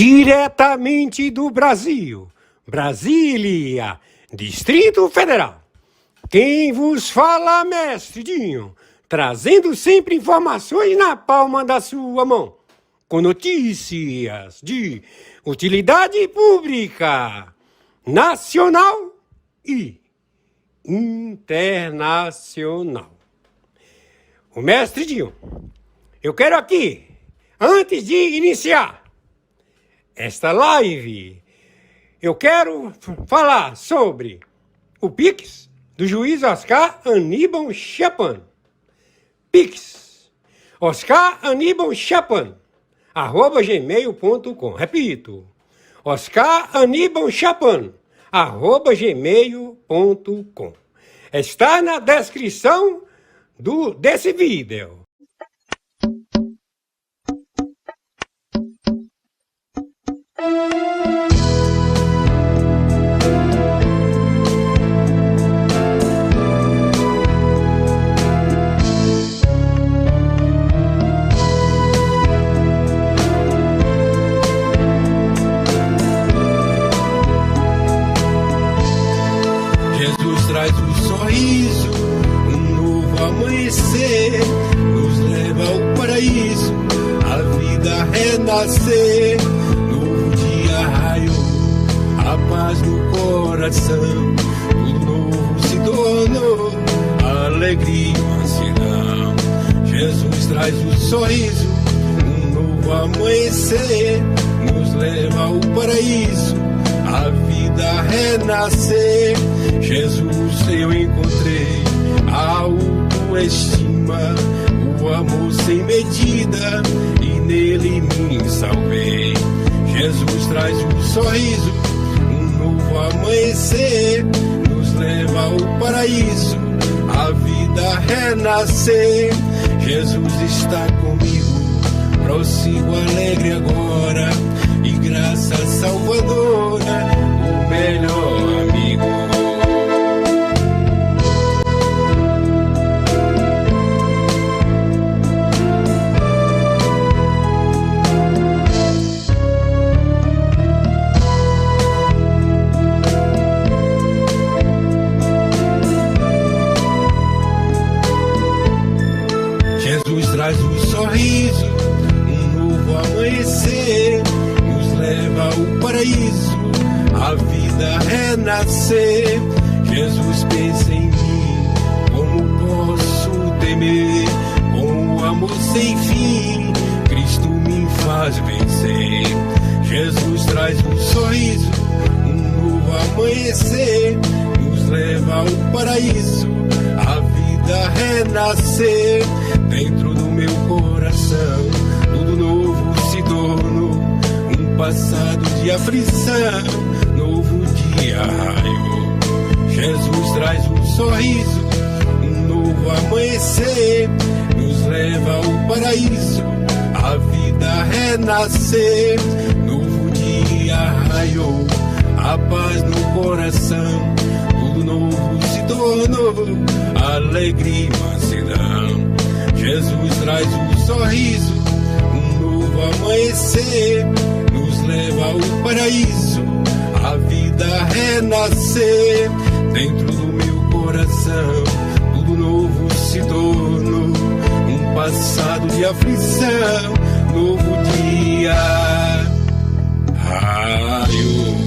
Diretamente do Brasil, Brasília, Distrito Federal. Quem vos fala, mestre Dinho, trazendo sempre informações na palma da sua mão, com notícias de utilidade pública, nacional e internacional. O mestre Dinho, eu quero aqui, antes de iniciar esta live, eu quero falar sobre o Pix do juiz Oscar Aníbal Chapman. Pix, Oscar Aníbal Chapman, @gmail.com. Repito, Oscar Aníbal Chapman, @gmail.com. Está na descrição desse vídeo. Jesus traz um sorriso, um novo amanhecer, nos leva ao paraíso, a vida renascer. Novo dia raiou, a paz no coração, tudo novo se tornou, alegria e mansidão. Jesus traz um sorriso, um novo amanhecer, nos leva ao paraíso, a vida renascer. Jesus eu encontrei a autoestima, o amor sem medida, e nele me salvei. Jesus traz um sorriso, um novo amanhecer, nos leva ao paraíso, a vida renascer. Jesus está comigo, prossigo alegre agora, e graça salvadora, o melhor amigo. Jesus traz um sorriso, um novo amanhecer, nos leva ao paraíso, a vida renascer. Jesus pensa em mim, como posso temer, com o amor sem fim, Cristo me faz vencer. Jesus traz um sorriso, um novo amanhecer, nos leva ao paraíso, a vida renascer. Dentro do meu coração, tudo novo se tornou, um passado de aflição, novo dia raiou. Jesus traz um sorriso, um novo amanhecer, nos leva ao paraíso, a vida renascer. Novo dia raiou, a paz no coração, tudo novo se tornou, alegria e mansidão. Jesus traz um sorriso, um novo amanhecer, nos leva ao paraíso, a vida renascer. Dentro do meu coração, tudo novo se tornou, um passado de aflição, novo dia raiou.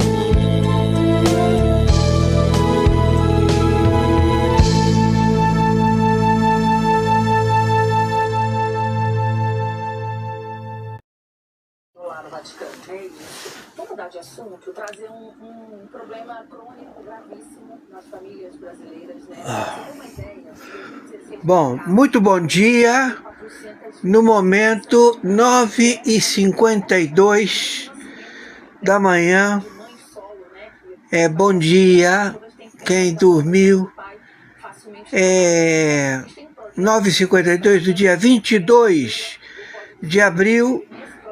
Vamos mudar de assunto, trazer um problema crônico gravíssimo nas famílias brasileiras, né? Você tem uma ideia? Bom, muito bom dia. No momento, 9h52 da manhã. Bom dia, quem dormiu. 9h52 do dia 22 de abril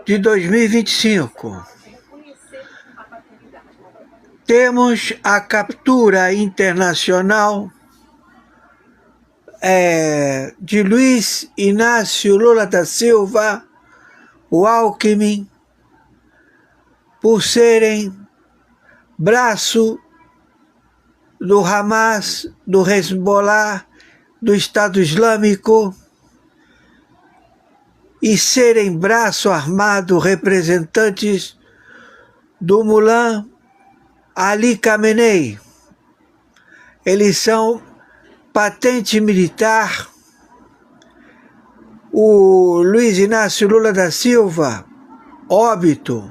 de 2025. Temos a captura internacional de Luiz Inácio Lula da Silva, o Alckmin, por serem braço do Hamas, do Hezbollah, do Estado Islâmico, e serem braço armado representantes do Mullah Ali Khamenei. Eles são patente militar. O Luiz Inácio Lula da Silva, óbito,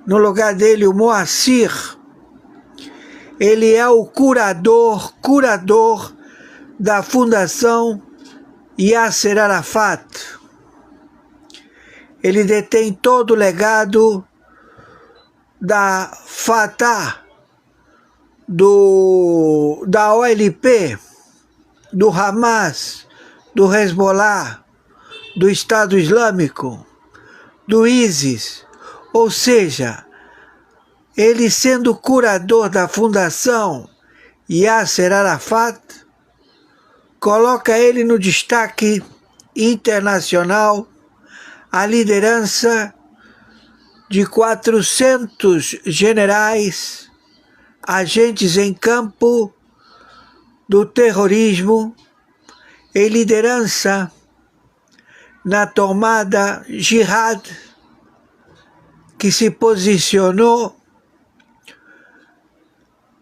no lugar dele o Moacir, ele é o curador da Fundação Yasser Arafat. Ele detém todo o legado da Fatah, da OLP, do Hamas, do Hezbollah, do Estado Islâmico, do ISIS. Ou seja, ele sendo curador da Fundação Yasser Arafat, coloca ele no destaque internacional a liderança de 400 generais, agentes em campo do terrorismo, em liderança na tomada jihad, que se posicionou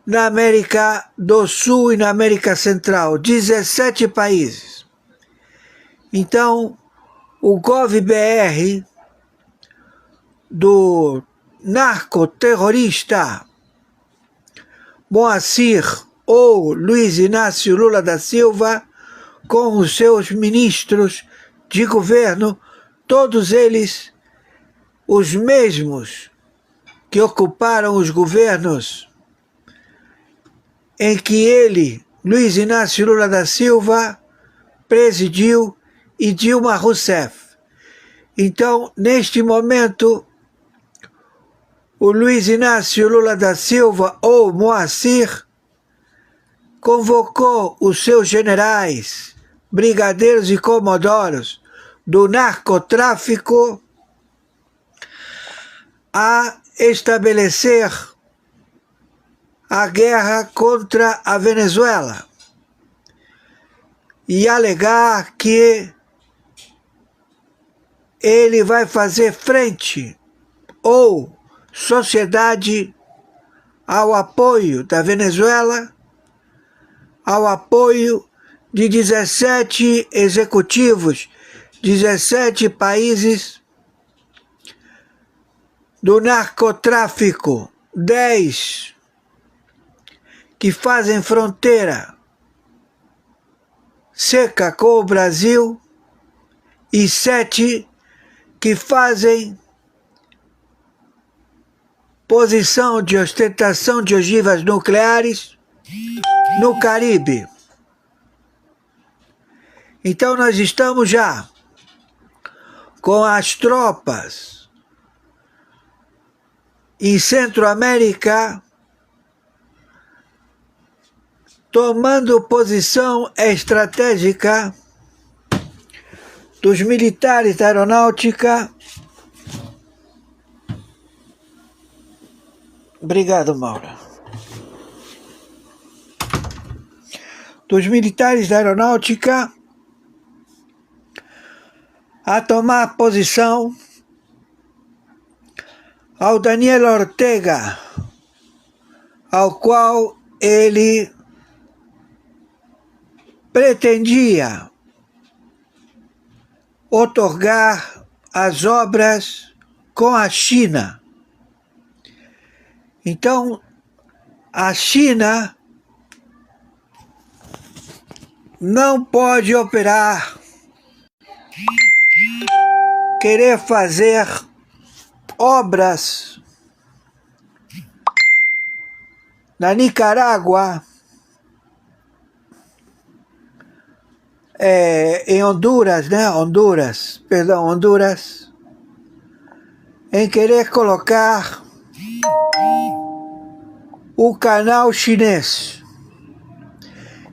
na América do Sul e na América Central, 17 países. Então, o GovBR do narcoterrorista Moacir ou Luiz Inácio Lula da Silva, com os seus ministros de governo, todos eles os mesmos que ocuparam os governos em que ele, Luiz Inácio Lula da Silva, presidiu, e Dilma Rousseff. Então, neste momento, o Luiz Inácio Lula da Silva, ou Moacir, convocou os seus generais, brigadeiros e comodoros do narcotráfico a estabelecer a guerra contra a Venezuela e alegar que ele vai fazer frente ou sociedade ao apoio da Venezuela, ao apoio de 17 executivos, 17 países do narcotráfico, 10 que fazem fronteira seca com o Brasil e 7 que fazem posição de ostentação de ogivas nucleares no Caribe. Então nós estamos já com as tropas em Centro-América tomando posição estratégica dos militares da aeronáutica. Obrigado, Maura. Dos militares da aeronáutica a tomar posição ao Daniel Ortega, ao qual ele pretendia outorgar as obras com a China. Então, a China não pode operar, querer fazer obras na Nicarágua, em Honduras, né? Honduras, em querer colocar o canal chinês.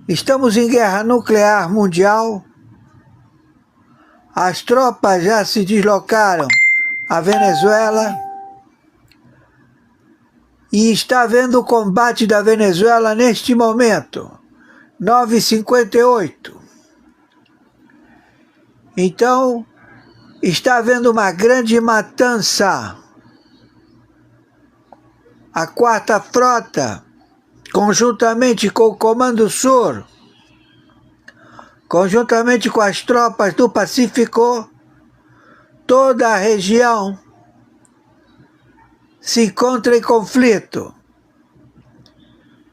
Estamos em guerra nuclear mundial. As tropas já se deslocaram à Venezuela. e está vendo o combate da Venezuela neste momento, 9h58. Então, está havendo uma grande matança. A Quarta Frota, conjuntamente com o Comando Sur, conjuntamente com as tropas do Pacífico, toda a região se encontra em conflito.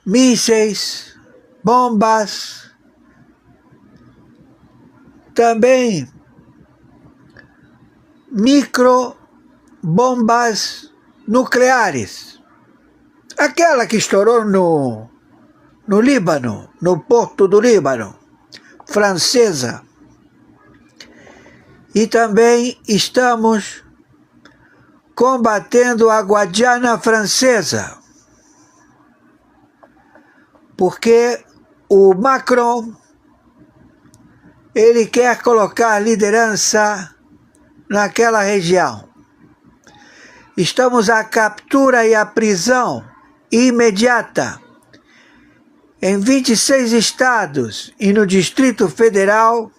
Mísseis, bombas, também microbombas nucleares. Aquela que estourou no Líbano, no porto do Líbano, francesa. E também estamos combatendo a Guadiana francesa, porque o Macron, ele quer colocar liderança naquela região. Estamos à captura e à prisão imediata em 26 estados e no Distrito Federal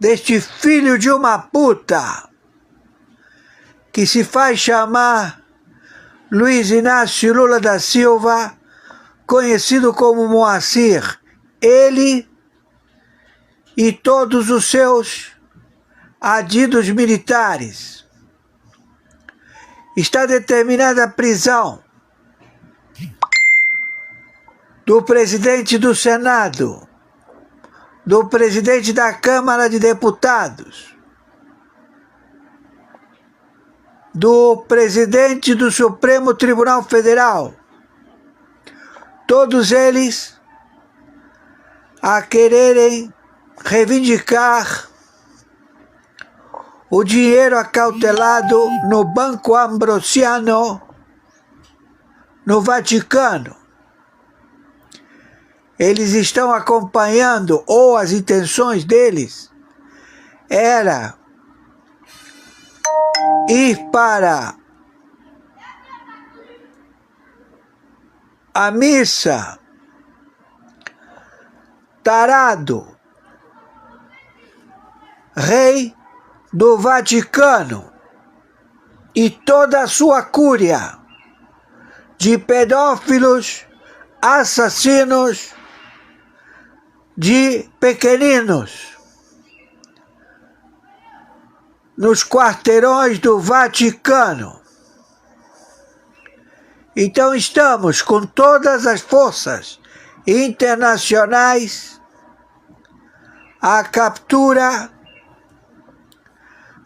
deste filho de uma puta que se faz chamar Luiz Inácio Lula da Silva, conhecido como Moacir. Ele e todos os seus adidos militares. Está determinada a prisão do presidente do Senado, do presidente da Câmara de Deputados, do presidente do Supremo Tribunal Federal, todos eles a quererem reivindicar o dinheiro acautelado no Banco Ambrosiano, no Vaticano. Eles estão acompanhando, ou as intenções deles era ir para a missa tarado, rei do Vaticano e toda a sua cúria de pedófilos, assassinos de pequeninos nos quarteirões do Vaticano. Então estamos com todas as forças internacionais à captura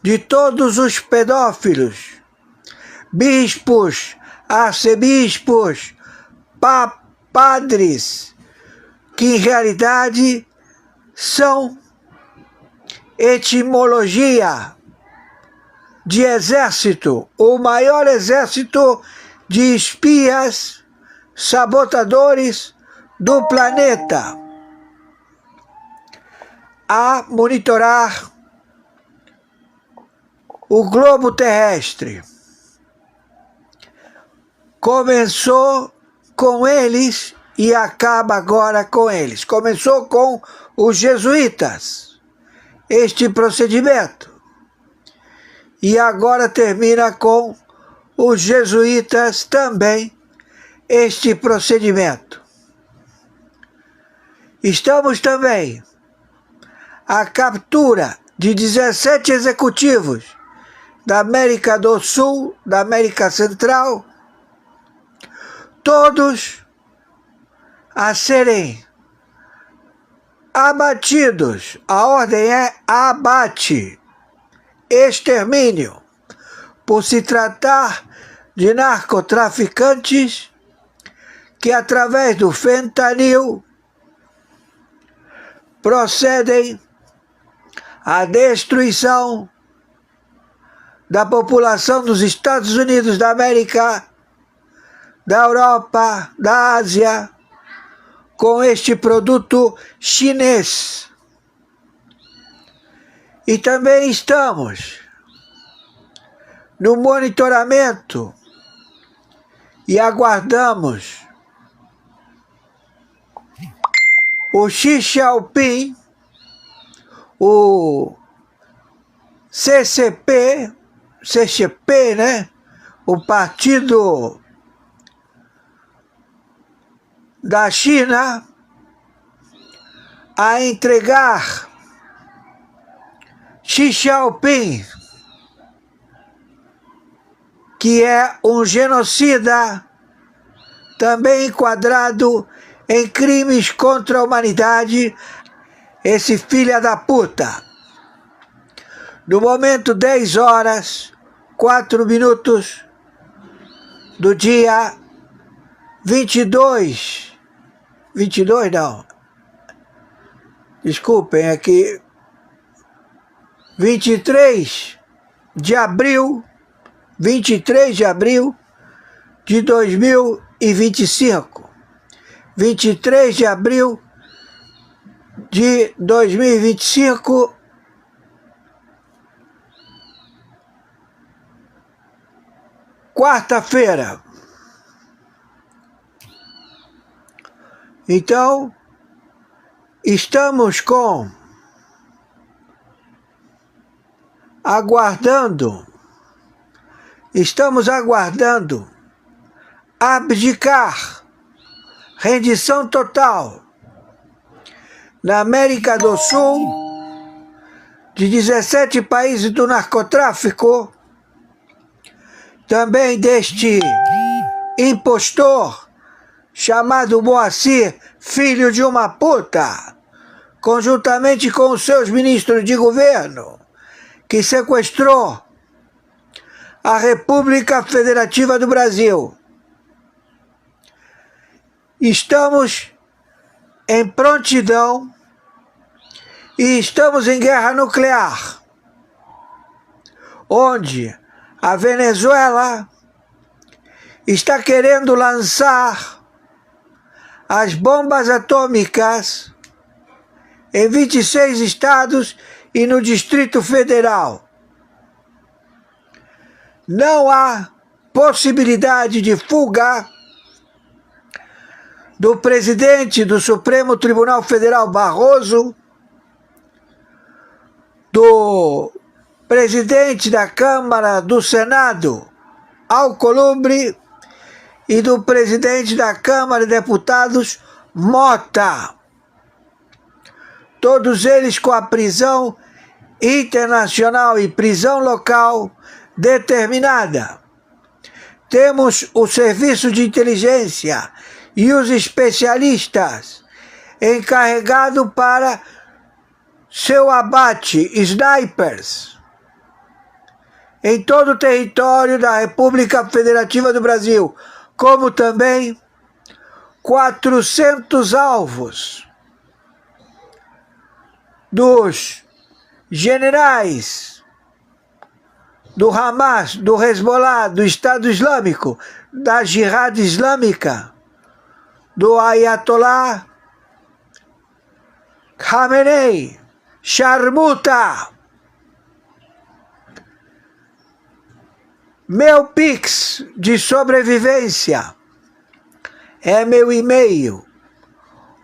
de todos os pedófilos, bispos, arcebispos, padres, que em realidade são etimologia de exército, o maior exército de espias, sabotadores do planeta, a monitorar o globo terrestre. Começou com eles e acaba agora com eles. Começou com os jesuítas, este procedimento. E agora termina com os jesuítas também, este procedimento. Estamos também à captura de 17 executivos da América do Sul, da América Central, todos a serem abatidos. A ordem é abate, extermínio, por se tratar de narcotraficantes que, através do fentanil, procedem à destruição da população dos Estados Unidos da América, da Europa, da Ásia, com este produto chinês. E também estamos no monitoramento e aguardamos o Xi Jinping, o CCP, né? O Partido da China, a entregar Xi Jinping, que é um genocida, também enquadrado em crimes contra a humanidade, esse filho da puta. No momento 10 horas, 4 minutos do dia 22 não, desculpem, aqui 23 de abril de 2025. 23 de abril de 2025, quarta-feira. Então, estamos aguardando abdicar, rendição total na América do Sul, de 17 países do narcotráfico, também deste impostor chamado Moacir, filho de uma puta, conjuntamente com os seus ministros de governo, que sequestrou a República Federativa do Brasil. Estamos em prontidão e estamos em guerra nuclear, onde a Venezuela está querendo lançar as bombas atômicas em 26 estados e no Distrito Federal. Não há possibilidade de fuga do presidente do Supremo Tribunal Federal, Barroso, do presidente da Câmara do Senado, Alcolumbre, e do presidente da Câmara de Deputados, Mota. Todos eles com a prisão internacional e prisão local determinada. Temos o serviço de inteligência e os especialistas encarregados para seu abate, snipers, em todo o território da República Federativa do Brasil, como também 400 alvos dos generais do Hamas, do Hezbollah, do Estado Islâmico, da Jihad Islâmica, do Ayatollah Khamenei, Sharmuta. Meu Pix de sobrevivência é meu e-mail,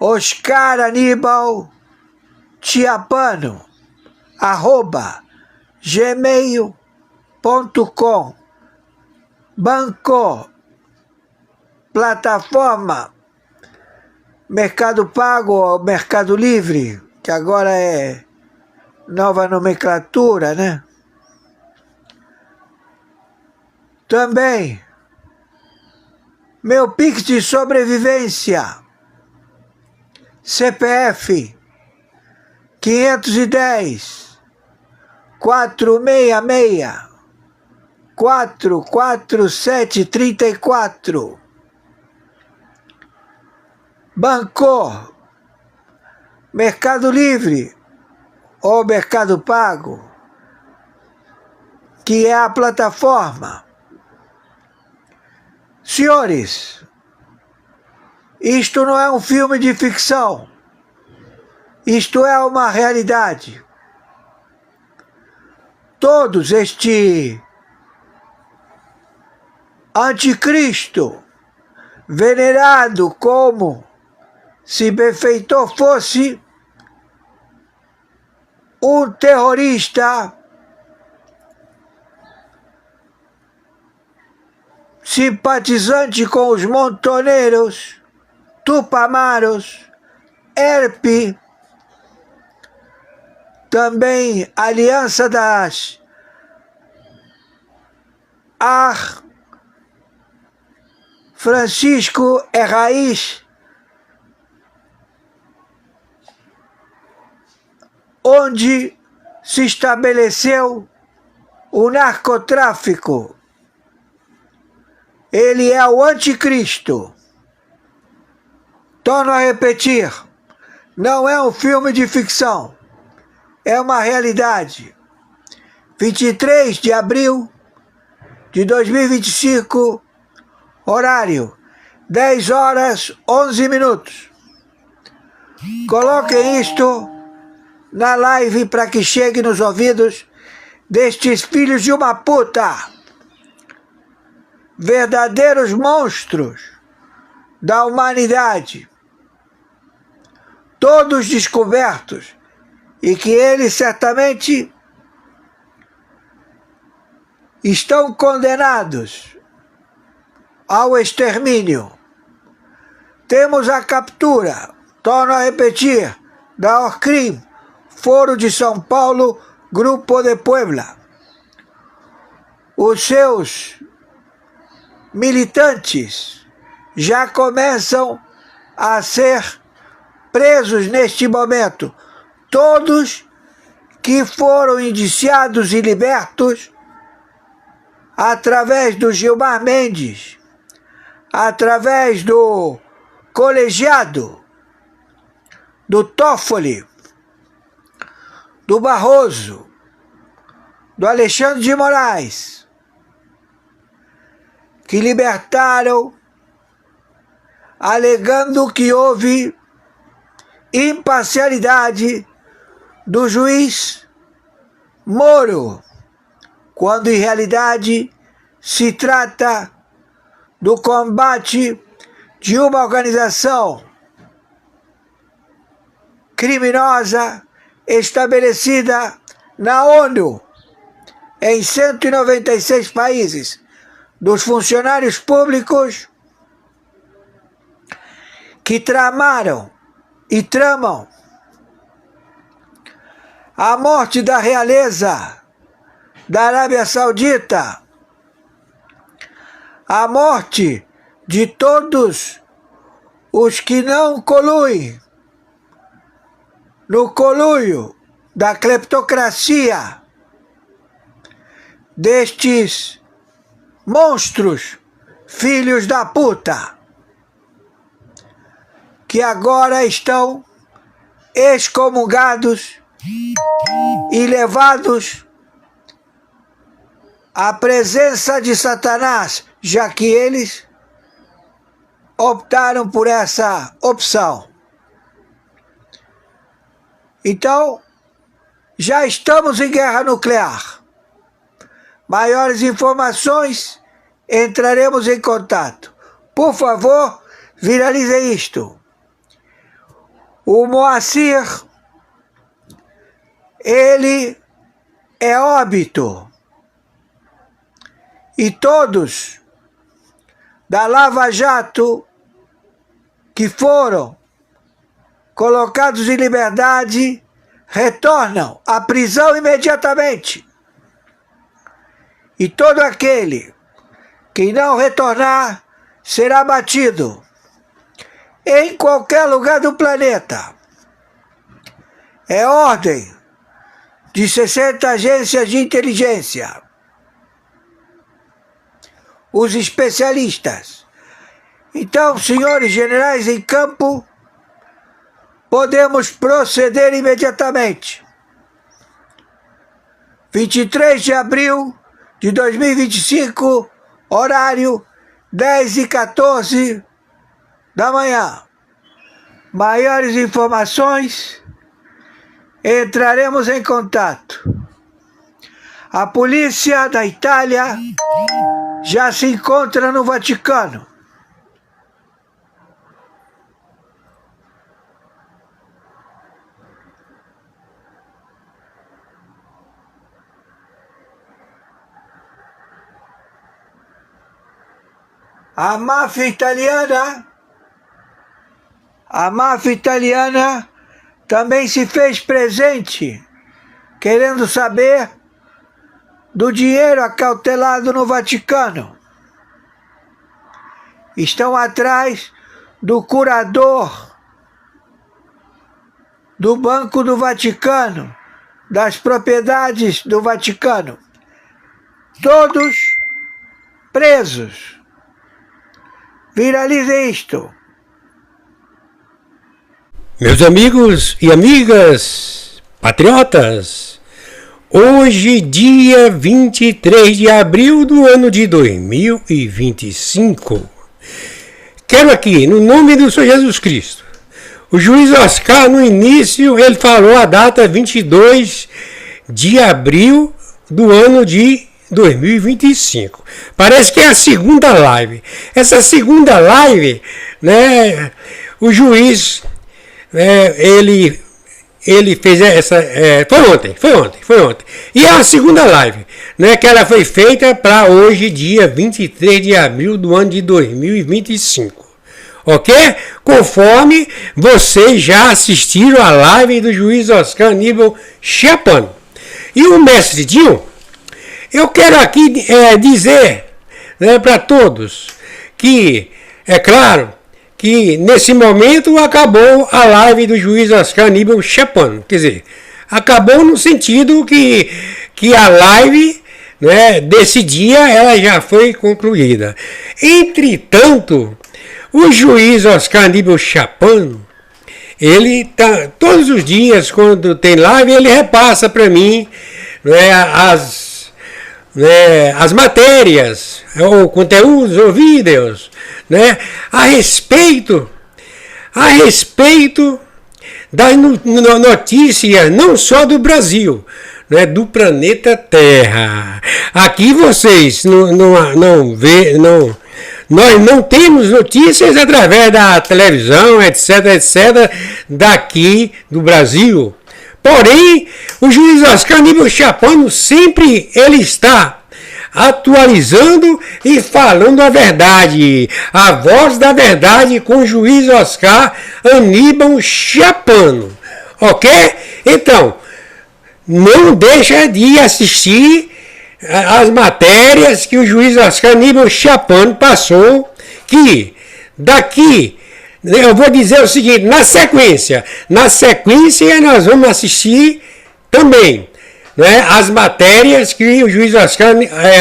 oscaranibaltiapano@gmail.com. Banco, plataforma, Mercado Pago ou Mercado Livre, que agora é nova nomenclatura, né? Também, meu Pix de sobrevivência, CPF 510 466 44734. Banco, Mercado Livre ou Mercado Pago, que é a plataforma. Senhores, isto não é um filme de ficção, isto é uma realidade. Todos este anticristo venerado como se benfeitor fosse um terrorista simpatizante com os montoneiros, tupamaros, ERP, também Aliança das Ar, Francisco é raiz, onde se estabeleceu o narcotráfico. Ele é o anticristo. Torno a repetir, não é um filme de ficção, é uma realidade. 23 de abril de 2025, horário 10 horas 11 minutos. Coloquem isto na live para que chegue nos ouvidos destes filhos de uma puta, verdadeiros monstros da humanidade, todos descobertos, e que eles certamente estão condenados ao extermínio. Temos a captura, torno a repetir, da Orcrim, Foro de São Paulo, Grupo de Puebla. Os seus militantes já começam a ser presos neste momento. Todos que foram indiciados e libertos através do Gilmar Mendes, através do colegiado, do Toffoli, do Barroso, do Alexandre de Moraes, que libertaram alegando que houve imparcialidade do juiz Moro, quando em realidade se trata do combate de uma organização criminosa estabelecida na ONU em 196 países, dos funcionários públicos que tramaram e tramam a morte da realeza da Arábia Saudita, a morte de todos os que não coluem no conluio da cleptocracia destes monstros, filhos da puta, que agora estão excomungados e levados à presença de Satanás, já que eles optaram por essa opção. Então, já estamos em guerra nuclear. Maiores informações, entraremos em contato. Por favor, viralizem isto. O Moacir, ele é óbito. E todos da Lava Jato que foram colocados em liberdade retornam à prisão imediatamente. E todo aquele que não retornar será batido em qualquer lugar do planeta. É ordem de 60 agências de inteligência. Os especialistas. Então, senhores generais em campo, podemos proceder imediatamente. 23 de abril de 2025, horário 10h14 da manhã. Maiores informações, entraremos em contato. A polícia da Itália já se encontra no Vaticano. a máfia italiana também se fez presente, querendo saber do dinheiro acautelado no Vaticano. Estão atrás do curador do Banco do Vaticano, das propriedades do Vaticano. Todos presos. Viralize isto. Meus amigos e amigas patriotas, hoje, dia 23 de abril do ano de 2025, quero aqui, no nome do Senhor Jesus Cristo, o juiz Oscar, no início, ele falou a data 22 de abril do ano de 2025. Parece que é a segunda live. Essa segunda live, né, o juiz, ele fez essa... Foi ontem. E é a segunda live, né, que ela foi feita para hoje, dia 23 de abril do ano de 2025. Ok? Conforme vocês já assistiram a live do juiz Oscar Aníbal Chapano. E o mestre Dinho, eu quero aqui dizer, né, para todos que, é claro, que nesse momento acabou a live do juiz Oscar Aníbal Chapano. Quer dizer, acabou no sentido que a live, né, desse dia ela já foi concluída. Entretanto, o juiz Oscar Aníbal Chapano, ele tá todos os dias, quando tem live, ele repassa para mim, né, as matérias, ou conteúdos, ou vídeos, né, a respeito das notícias, não só do Brasil, né, do planeta Terra. Aqui vocês nós não temos notícias através da televisão, etc, daqui do Brasil. Porém, o juiz Oscar Aníbal Chapano sempre ele está atualizando e falando a verdade. A voz da verdade com o juiz Oscar Aníbal Chapano. Ok? Então, não deixa de assistir as matérias que o juiz Oscar Aníbal Chapano passou, que daqui, eu vou dizer o seguinte, na sequência nós vamos assistir também, né, as matérias que o juiz Oscar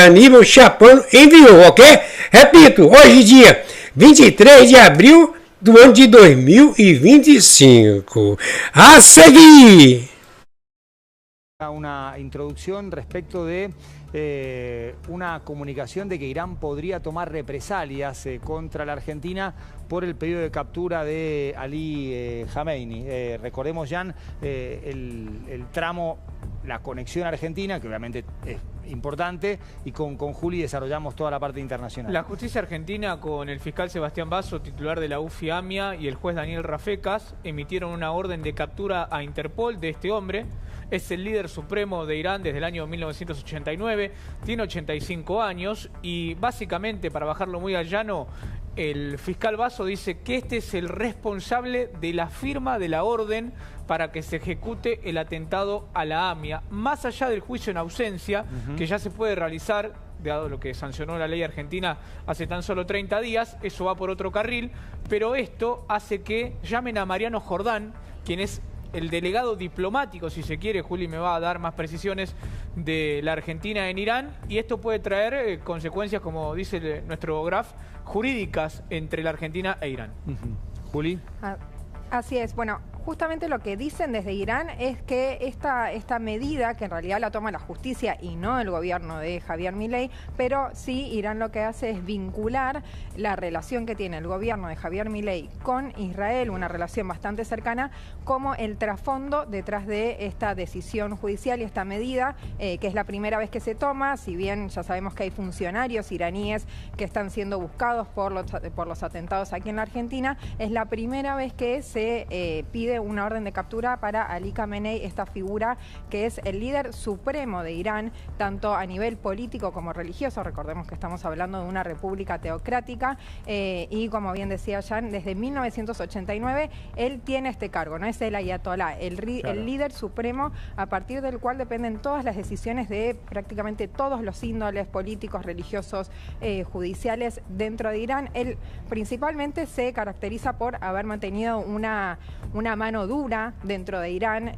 Aníbal Chapano enviou, ok? Repito, hoje dia 23 de abril do ano de 2025. A seguir! Una introducción respecto de una comunicación de que Irán podría tomar represalias contra la Argentina por el pedido de captura de Ali Khamenei. Recordemos, Jan, el tramo, la conexión argentina, que obviamente es importante, y con Juli desarrollamos toda la parte internacional. La justicia argentina, con el fiscal Sebastián Basso, titular de la UFI-AMIA, y el juez Daniel Rafecas, emitieron una orden de captura a Interpol de este hombre. Es el líder supremo de Irán desde el año 1989, tiene 85 años y básicamente, para bajarlo muy al llano, el fiscal Basso dice que este es el responsable de la firma de la orden para que se ejecute el atentado a la AMIA. Más allá del juicio en ausencia, que ya se puede realizar, dado lo que sancionó la ley argentina hace tan solo 30 días, eso va por otro carril, pero esto hace que llamen a Mariano Jordán, quien es el delegado diplomático, si se quiere, Juli me va a dar más precisiones, de la Argentina en Irán, y esto puede traer consecuencias, como dice nuestro graf, jurídicas entre la Argentina e Irán. Juli. Así es, bueno, justamente lo que dicen desde Irán es que esta medida, que en realidad la toma la justicia y no el gobierno de Javier Milei, pero sí Irán lo que hace es vincular la relación que tiene el gobierno de Javier Milei con Israel, una relación bastante cercana, como el trasfondo detrás de esta decisión judicial y esta medida, que es la primera vez que se toma, si bien ya sabemos que hay funcionarios iraníes que están siendo buscados por los atentados aquí en la Argentina, es la primera vez que se pide emite una orden de captura para Ali Khamenei, esta figura que es el líder supremo de Irán, tanto a nivel político como religioso. Recordemos que estamos hablando de una república teocrática y, como bien decía Jan, desde 1989 él tiene este cargo, no es el ayatolá, el líder supremo a partir del cual dependen todas las decisiones de prácticamente todos los índoles políticos, religiosos, judiciales dentro de Irán. Él principalmente se caracteriza por haber mantenido una mano dura dentro de Irán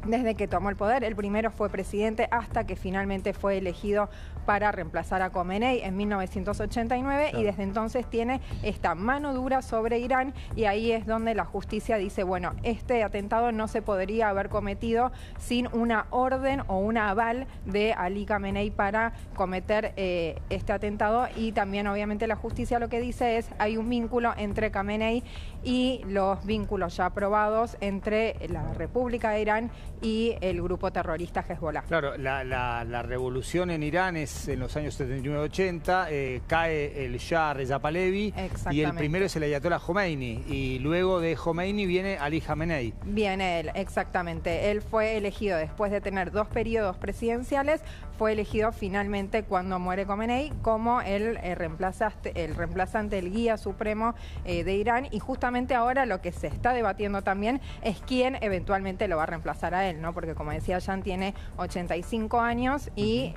desde que tomó el poder. El primero fue presidente hasta que finalmente fue elegido para reemplazar a Khomeini en 1989, y desde entonces tiene esta mano dura sobre Irán, y ahí es donde la justicia dice, bueno, este atentado no se podría haber cometido sin una orden o un aval de Ali Khamenei para cometer este atentado. Y también obviamente la justicia lo que dice es, hay un vínculo entre Khamenei y los vínculos ya aprobados entre la República de Irán y el grupo terrorista Hezbollah. Claro, la revolución en Irán es en los años 79-80, cae el Shah Reza Pahlavi y el primero es el ayatollah Khomeini, y luego de Khomeini viene Ali Khamenei. Viene él, exactamente. Él fue elegido después de tener 2 periodos presidenciales, fue elegido finalmente cuando muere Khomeini como el reemplazante, el guía supremo de Irán, y justamente ahora lo que se está debatiendo también es quién eventualmente lo va a reemplazar a él, ¿no? Porque, como decía Jan, tiene 85 años y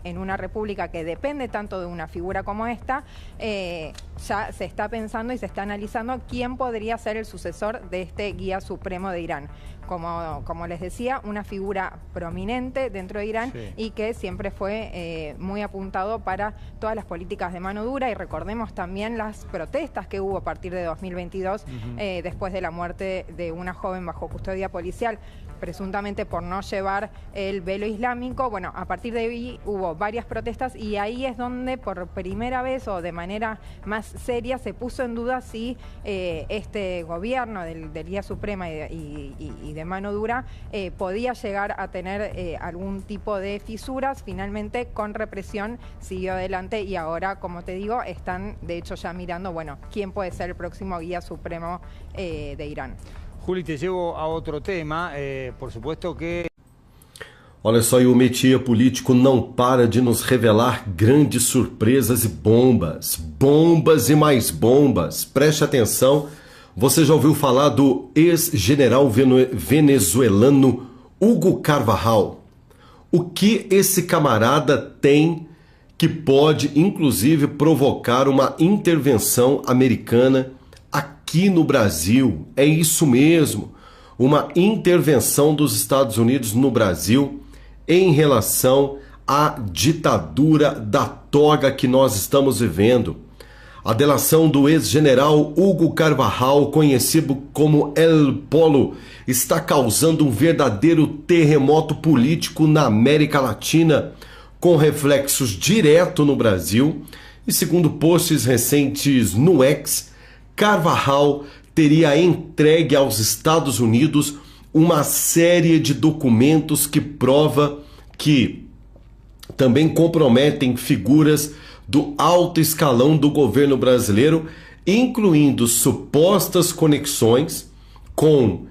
en una república que depende tanto de una figura como esta, ya se está pensando y se está analizando quién podría ser el sucesor de este guía supremo de Irán. Como les decía, una figura prominente dentro de Irán, y que siempre fue muy apuntado para todas las políticas de mano dura. Y recordemos también las protestas que hubo a partir de 2022, después de la muerte de una joven bajo custodia policial, presuntamente por no llevar el velo islámico. Bueno, a partir de ahí hubo varias protestas, y ahí es donde por primera vez o de manera más seria se puso en duda si este gobierno del guía suprema y de mano dura podía llegar a tener algún tipo de fisuras. Finalmente, con represión siguió adelante, y ahora, como te digo, están de hecho ya mirando, bueno, quién puede ser el próximo guía supremo de Irán. Juli, te llevo a outro tema, por supuesto que... Olha só, e o métier político não para de nos revelar grandes surpresas e bombas. Bombas e mais bombas. Preste atenção, você já ouviu falar do ex-general venezuelano Hugo Carvajal? O que esse camarada tem que pode, inclusive, provocar uma intervenção americana aqui no Brasil? É isso mesmo, uma intervenção dos Estados Unidos no Brasil em relação à ditadura da toga que nós estamos vivendo. A delação do ex-general Hugo Carvajal, conhecido como El Polo, está causando um verdadeiro terremoto político na América Latina, com reflexos direto no Brasil. E segundo posts recentes no X, Carvajal teria entregue aos Estados Unidos uma série de documentos que prova que também comprometem figuras do alto escalão do governo brasileiro, incluindo supostas conexões com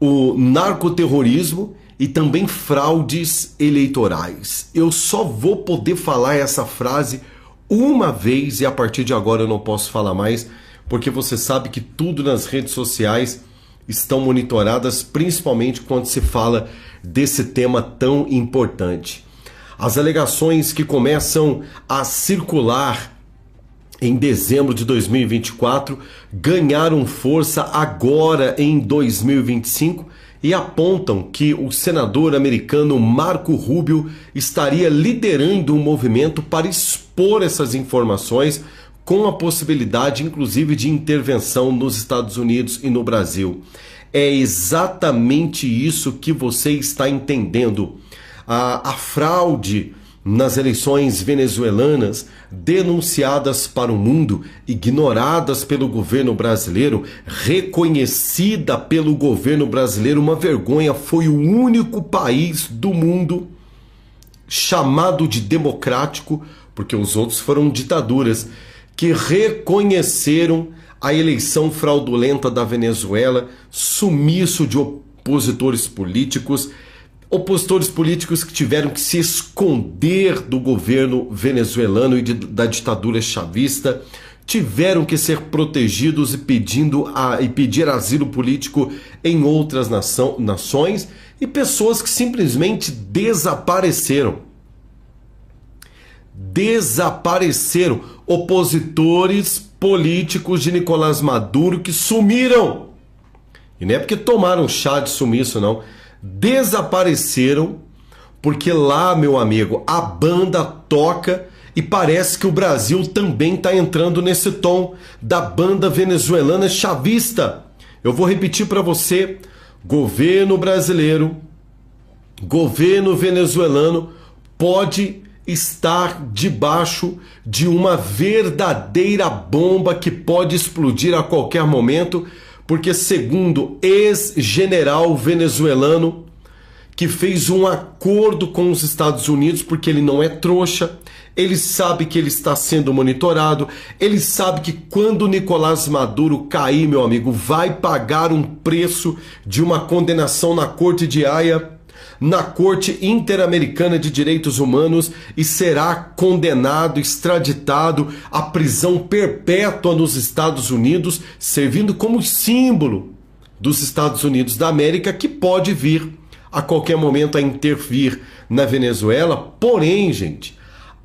o narcoterrorismo e também fraudes eleitorais. Eu só vou poder falar essa frase uma vez, e a partir de agora eu não posso falar mais, porque você sabe que tudo nas redes sociais estão monitoradas, principalmente quando se fala desse tema tão importante. As alegações que começam a circular em dezembro de 2024 ganharam força agora em 2025 e apontam que o senador americano Marco Rubio estaria liderando um movimento para expor essas informações, com a possibilidade, inclusive, de intervenção nos Estados Unidos e no Brasil. É exatamente isso que você está entendendo. A fraude nas eleições venezuelanas, denunciadas para o mundo, ignoradas pelo governo brasileiro, reconhecida pelo governo brasileiro, uma vergonha. Foi o único país do mundo chamado de democrático, porque os outros foram ditaduras, que reconheceram a eleição fraudulenta da Venezuela, sumiço de opositores políticos que tiveram que se esconder do governo venezuelano e da ditadura chavista, tiveram que ser protegidos e pedir asilo político em outras nações, e pessoas que simplesmente desapareceram. Opositores políticos de Nicolás Maduro que sumiram. E não é porque tomaram chá de sumiço, não. Desapareceram porque lá, meu amigo, a banda toca e parece que o Brasil também está entrando nesse tom da banda venezuelana chavista. Eu vou repetir para você: governo brasileiro, governo venezuelano pode estar debaixo de uma verdadeira bomba que pode explodir a qualquer momento, porque segundo ex-general venezuelano que fez um acordo com os Estados Unidos, porque ele não é trouxa, ele sabe que ele está sendo monitorado, ele sabe que quando Nicolás Maduro cair, meu amigo, vai pagar um preço de uma condenação na Corte de Haia, na Corte Interamericana de Direitos Humanos, e será condenado, extraditado à prisão perpétua nos Estados Unidos, servindo como símbolo dos Estados Unidos da América, que pode vir a qualquer momento a intervir na Venezuela. Porém, gente,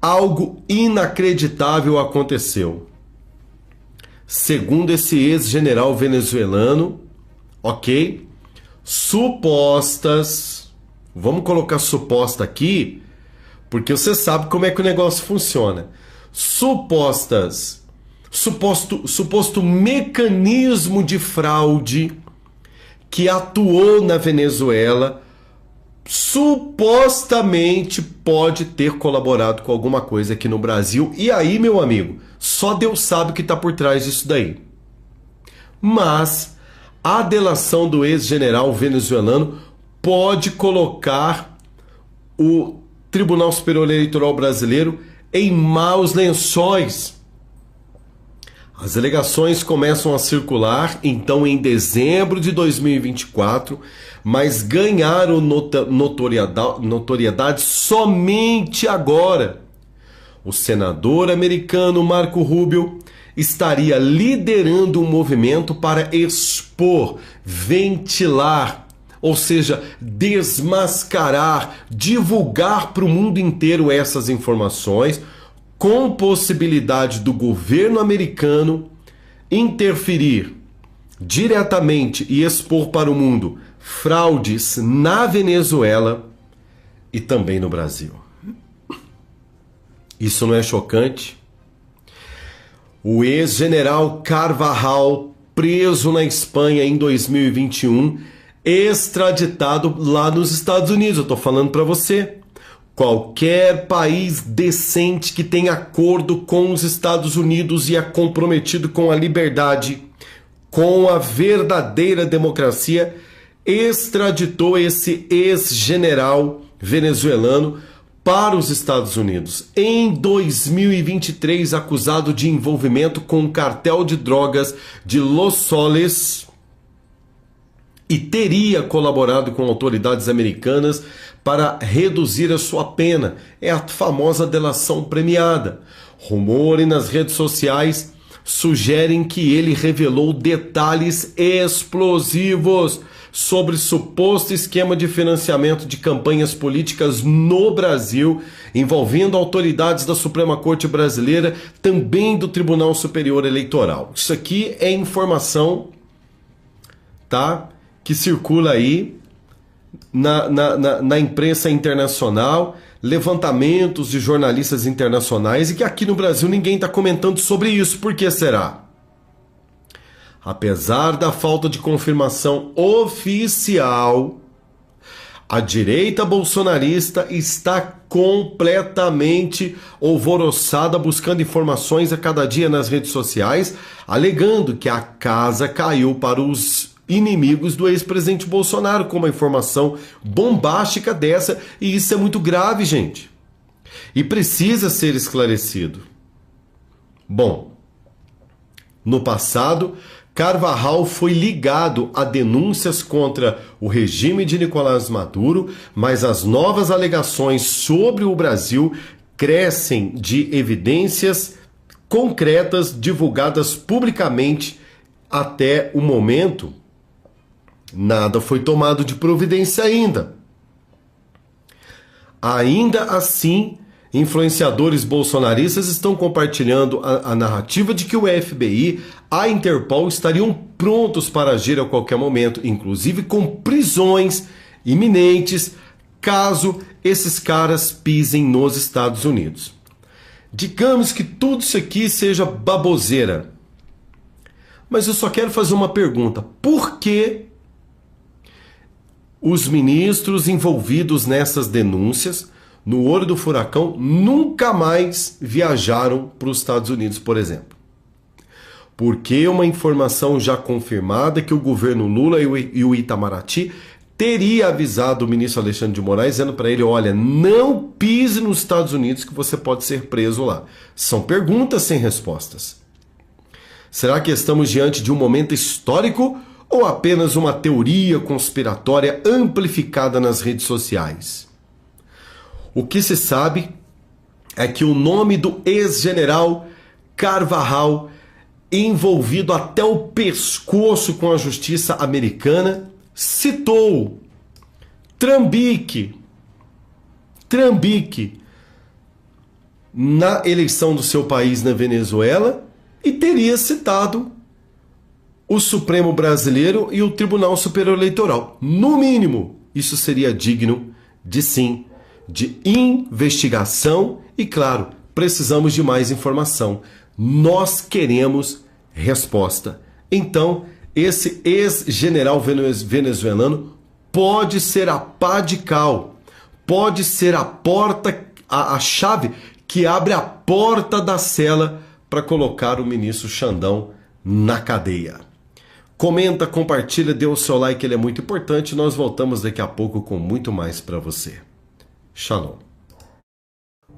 algo inacreditável aconteceu. Segundo esse ex-general venezuelano, ok? Vamos colocar suposta aqui, porque você sabe como é que o negócio funciona. Suposto mecanismo de fraude que atuou na Venezuela, supostamente pode ter colaborado com alguma coisa aqui no Brasil. E aí, meu amigo, só Deus sabe o que está por trás disso daí. Mas a delação do ex-general venezuelano pode colocar o Tribunal Superior Eleitoral brasileiro em maus lençóis. As alegações começam a circular, então, em dezembro de 2024, mas ganharam notoriedade somente agora. O senador americano Marco Rubio estaria liderando um movimento para expor, ventilar, ou seja, desmascarar, divulgar para o mundo inteiro essas informações, com possibilidade do governo americano interferir diretamente e expor para o mundo fraudes na Venezuela e também no Brasil. Isso não é chocante? O ex-general Carvajal, preso na Espanha em 2021, extraditado lá nos Estados Unidos. Eu estou falando para você. Qualquer país decente que tenha acordo com os Estados Unidos e é comprometido com a liberdade, com a verdadeira democracia, extraditou esse ex-general venezuelano para os Estados Unidos. Em 2023, acusado de envolvimento com o cartel de drogas de Los Soles, e teria colaborado com autoridades americanas para reduzir a sua pena. É a famosa delação premiada. Rumores nas redes sociais sugerem que ele revelou detalhes explosivos sobre suposto esquema de financiamento de campanhas políticas no Brasil, envolvendo autoridades da Suprema Corte Brasileira, também do Tribunal Superior Eleitoral. Isso aqui é informação, tá, que circula aí na imprensa internacional, levantamentos de jornalistas internacionais, e que aqui no Brasil ninguém está comentando sobre isso. Por que será? Apesar da falta de confirmação oficial, a direita bolsonarista está completamente alvoroçada, buscando informações a cada dia nas redes sociais, alegando que a casa caiu para os inimigos do ex-presidente Bolsonaro, com uma informação bombástica dessa, e isso é muito grave, gente. E precisa ser esclarecido. Bom, No passado, Carvajal foi ligado a denúncias contra o regime de Nicolás Maduro, mas as novas alegações sobre o Brasil crescem de evidências concretas divulgadas publicamente. Até o momento, nada foi tomado de providência ainda. Ainda assim, influenciadores bolsonaristas estão compartilhando a narrativa de que o FBI, a Interpol estariam prontos para agir a qualquer momento, inclusive com prisões iminentes, caso esses caras pisem nos Estados Unidos. Digamos que tudo isso aqui seja baboseira. Mas eu só quero fazer uma pergunta. Por que os ministros envolvidos nessas denúncias, no olho do furacão, nunca mais viajaram para os Estados Unidos, por exemplo? Porque uma informação já confirmada que o governo Lula e o Itamaraty teria avisado o ministro Alexandre de Moraes, dizendo para ele, olha, não pise nos Estados Unidos que você pode ser preso lá. São perguntas sem respostas. Será que estamos diante de um momento histórico ou apenas uma teoria conspiratória amplificada nas redes sociais? O que se sabe é que o nome do ex-general Carvajal, envolvido até o pescoço com a justiça americana, citou Trambique na eleição do seu país na Venezuela e teria citado o Supremo Brasileiro e o Tribunal Superior Eleitoral. No mínimo, isso seria digno de sim, de investigação e, claro, precisamos de mais informação. Nós queremos resposta. Então, esse ex-general venezuelano pode ser a pá de cal, pode ser a porta, a chave que abre a porta da cela para colocar o ministro Xandão na cadeia. Comenta, compartilha, dê o seu like, ele é muito importante. Nós voltamos daqui a pouco com muito mais para você. Shalom.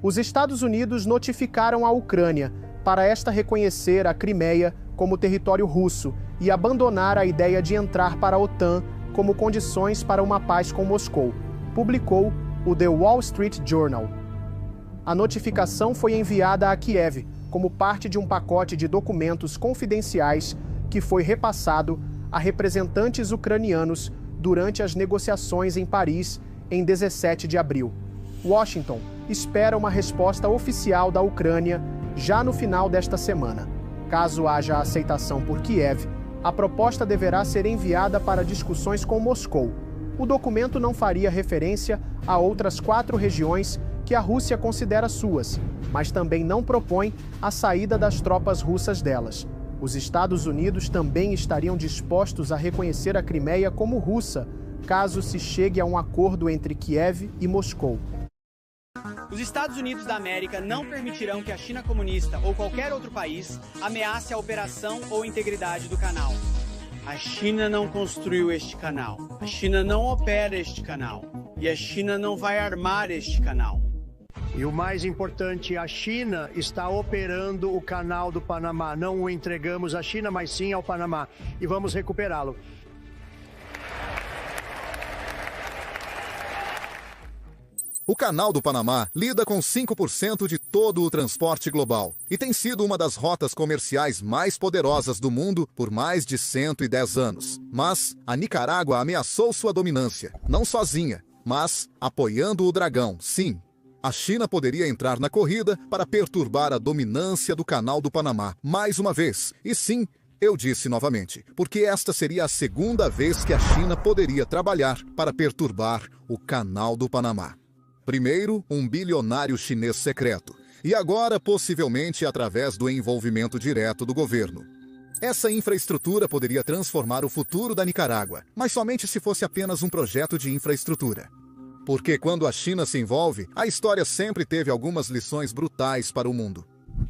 Os Estados Unidos notificaram a Ucrânia para esta reconhecer a Crimeia como território russo e abandonar a ideia de entrar para a OTAN como condições para uma paz com Moscou, publicou o The Wall Street Journal. A notificação foi enviada a Kiev como parte de um pacote de documentos confidenciais que foi repassado a representantes ucranianos durante as negociações em Paris em 17 de abril. Washington espera uma resposta oficial da Ucrânia já no final desta semana. Caso haja aceitação por Kiev, a proposta deverá ser enviada para discussões com Moscou. O documento não faria referência a outras 4 regiões que a Rússia considera suas, mas também não propõe a saída das tropas russas delas. Os Estados Unidos também estariam dispostos a reconhecer a Crimeia como russa, caso se chegue a um acordo entre Kiev e Moscou. Os Estados Unidos da América não permitirão que a China comunista ou qualquer outro país ameace a operação ou integridade do canal. A China não construiu este canal, a China não opera este canal e a China não vai armar este canal. E o mais importante, a China está operando o canal do Panamá. Não o entregamos à China, mas sim ao Panamá. E vamos recuperá-lo. O Canal do Panamá lida com 5% de todo o transporte global e tem sido uma das rotas comerciais mais poderosas do mundo por mais de 110 anos. Mas a Nicarágua ameaçou sua dominância, não sozinha, mas apoiando o dragão, sim. A China poderia entrar na corrida para perturbar a dominância do Canal do Panamá, mais uma vez. E sim, eu disse novamente, porque esta seria a segunda vez que a China poderia trabalhar para perturbar o Canal do Panamá. Primeiro, um bilionário chinês secreto, e agora, possivelmente, através do envolvimento direto do governo. Essa infraestrutura poderia transformar o futuro da Nicarágua, mas somente se fosse apenas um projeto de infraestrutura. Porque quando a China se envolve, a história sempre teve algumas lições brutais para o mundo.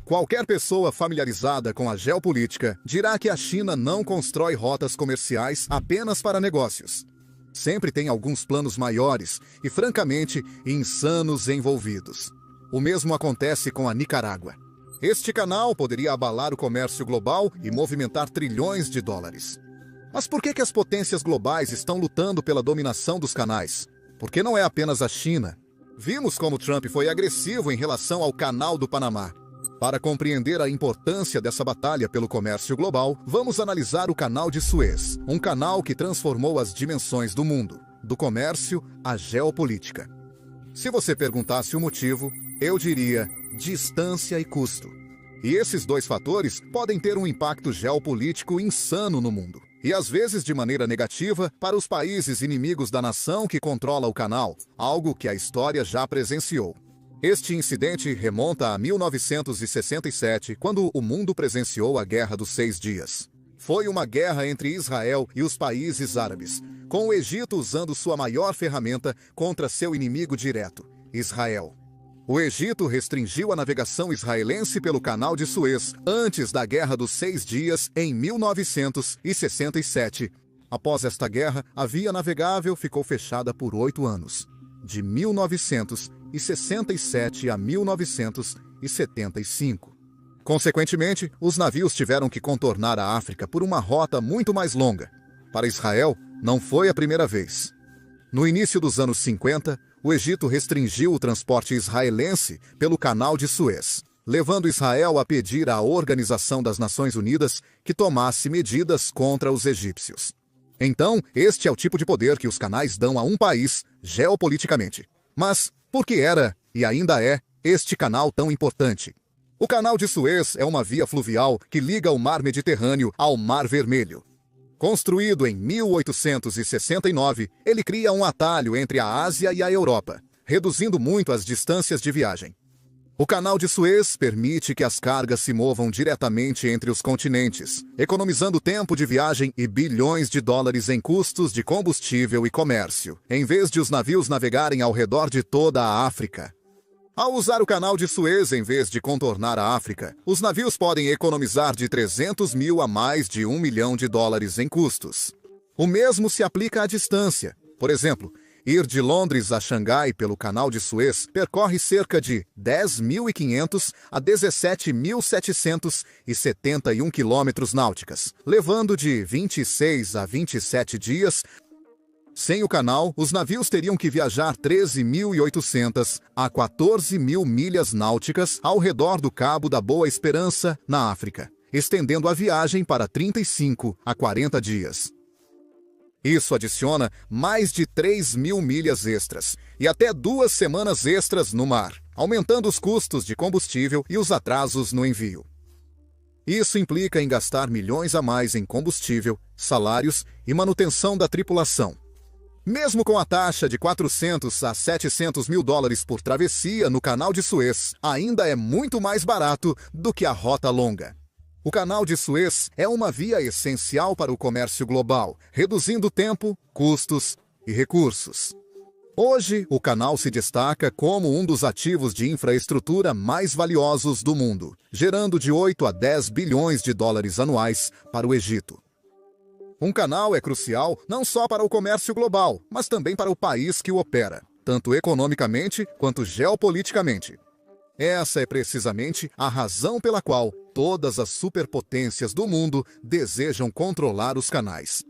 Qualquer pessoa familiarizada com a geopolítica dirá que a China não constrói rotas comerciais apenas para negócios. Sempre tem alguns planos maiores e, francamente, insanos envolvidos. O mesmo acontece com a Nicarágua. Este canal poderia abalar o comércio global e movimentar trilhões de dólares. Mas por que as potências globais estão lutando pela dominação dos canais? Porque não é apenas a China. Vimos como Trump foi agressivo em relação ao Canal do Panamá. Para compreender a importância dessa batalha pelo comércio global, vamos analisar o Canal de Suez, um canal que transformou as dimensões do mundo, do comércio à geopolítica. Se você perguntasse o motivo, eu diria distância e custo. E esses dois fatores podem ter um impacto geopolítico insano no mundo. E às vezes de maneira negativa para os países inimigos da nação que controla o canal, algo que a história já presenciou. Este incidente remonta a 1967, quando o mundo presenciou a Guerra dos 6 Dias. Foi uma guerra entre Israel e os países árabes, com o Egito usando sua maior ferramenta contra seu inimigo direto, Israel. O Egito restringiu a navegação israelense pelo Canal de Suez antes da Guerra dos 6 Dias, em 1967. Após esta guerra, a via navegável ficou fechada por 8 anos, de 1967 a 1975. Consequentemente, os navios tiveram que contornar a África por uma rota muito mais longa. Para Israel, não foi a primeira vez. No início dos anos 50, o Egito restringiu o transporte israelense pelo Canal de Suez, levando Israel a pedir à Organização das Nações Unidas que tomasse medidas contra os egípcios. Então, este é o tipo de poder que os canais dão a um país geopoliticamente. Mas por que era, e ainda é, este canal tão importante? O Canal de Suez é uma via fluvial que liga o Mar Mediterrâneo ao Mar Vermelho. Construído em 1869, ele cria um atalho entre a Ásia e a Europa, reduzindo muito as distâncias de viagem. O Canal de Suez permite que as cargas se movam diretamente entre os continentes, economizando tempo de viagem e bilhões de dólares em custos de combustível e comércio, em vez de os navios navegarem ao redor de toda a África. Ao usar o Canal de Suez em vez de contornar a África, os navios podem economizar de 300 mil a mais de $1 milhão em custos. O mesmo se aplica à distância. Por exemplo, ir de Londres a Xangai pelo Canal de Suez percorre cerca de 10.500 a 17.771 quilômetros náuticos, levando de 26 a 27 dias. Sem o canal, os navios teriam que viajar 13.800 a 14.000 milhas náuticas ao redor do Cabo da Boa Esperança, na África, estendendo a viagem para 35 a 40 dias. Isso adiciona mais de 3.000 milhas extras e até 2 semanas extras no mar, aumentando os custos de combustível e os atrasos no envio. Isso implica em gastar milhões a mais em combustível, salários e manutenção da tripulação. Mesmo com a taxa de 400 a 700 mil dólares por travessia no Canal de Suez, ainda é muito mais barato do que a rota longa. O Canal de Suez é uma via essencial para o comércio global, reduzindo tempo, custos e recursos. Hoje, o canal se destaca como um dos ativos de infraestrutura mais valiosos do mundo, gerando de 8 a 10 bilhões de dólares anuais para o Egito. Um canal é crucial não só para o comércio global, mas também para o país que o opera, tanto economicamente quanto geopoliticamente. Essa é precisamente a razão pela qual todas as superpotências do mundo desejam controlar os canais.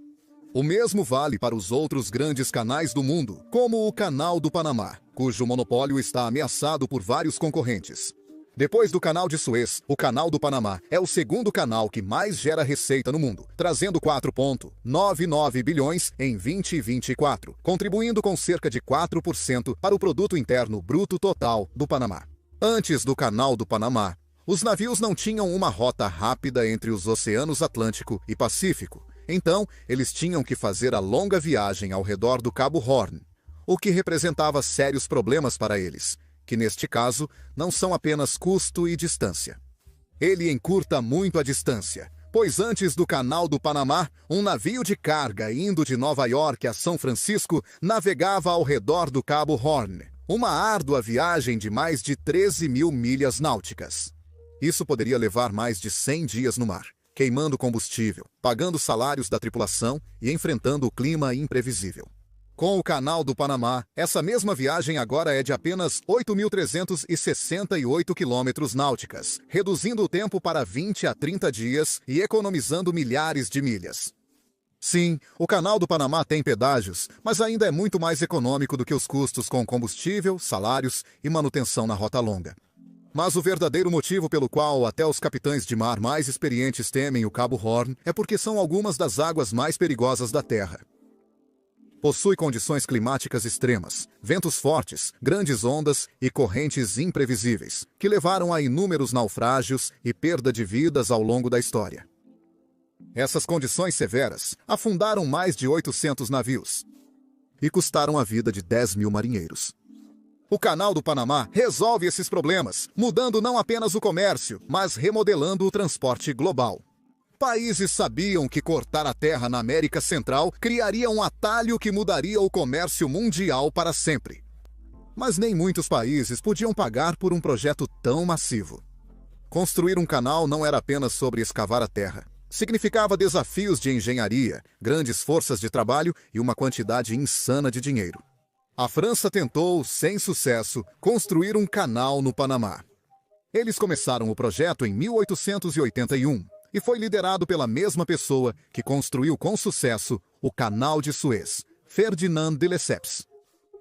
O mesmo vale para os outros grandes canais do mundo, como o Canal do Panamá, cujo monopólio está ameaçado por vários concorrentes. Depois do Canal de Suez, o Canal do Panamá é o segundo canal que mais gera receita no mundo, trazendo 4,99 bilhões em 2024, contribuindo com cerca de 4% para o produto interno bruto total do Panamá. Antes do Canal do Panamá, os navios não tinham uma rota rápida entre os oceanos Atlântico e Pacífico, então eles tinham que fazer a longa viagem ao redor do Cabo Horn, o que representava sérios problemas para eles, que neste caso não são apenas custo e distância. Ele encurta muito a distância, pois antes do Canal do Panamá, um navio de carga indo de Nova York a São Francisco navegava ao redor do Cabo Horn, uma árdua viagem de mais de 13.000 milhas náuticas. Isso poderia levar mais de 100 dias no mar, queimando combustível, pagando salários da tripulação e enfrentando o clima imprevisível. Com o Canal do Panamá, essa mesma viagem agora é de apenas 8.368 quilômetros náuticas, reduzindo o tempo para 20 a 30 dias e economizando milhares de milhas. Sim, o Canal do Panamá tem pedágios, mas ainda é muito mais econômico do que os custos com combustível, salários e manutenção na rota longa. Mas o verdadeiro motivo pelo qual até os capitães de mar mais experientes temem o Cabo Horn é porque são algumas das águas mais perigosas da Terra. Possui condições climáticas extremas, ventos fortes, grandes ondas e correntes imprevisíveis, que levaram a inúmeros naufrágios e perda de vidas ao longo da história. Essas condições severas afundaram mais de 800 navios e custaram a vida de 10 mil marinheiros. O Canal do Panamá resolve esses problemas, mudando não apenas o comércio, mas remodelando o transporte global. Países sabiam que cortar a terra na América Central criaria um atalho que mudaria o comércio mundial para sempre. Mas nem muitos países podiam pagar por um projeto tão massivo. Construir um canal não era apenas sobre escavar a terra. Significava desafios de engenharia, grandes forças de trabalho e uma quantidade insana de dinheiro. A França tentou, sem sucesso, construir um canal no Panamá. Eles começaram o projeto em 1881. E foi liderado pela mesma pessoa que construiu com sucesso o Canal de Suez, Ferdinand de Lesseps.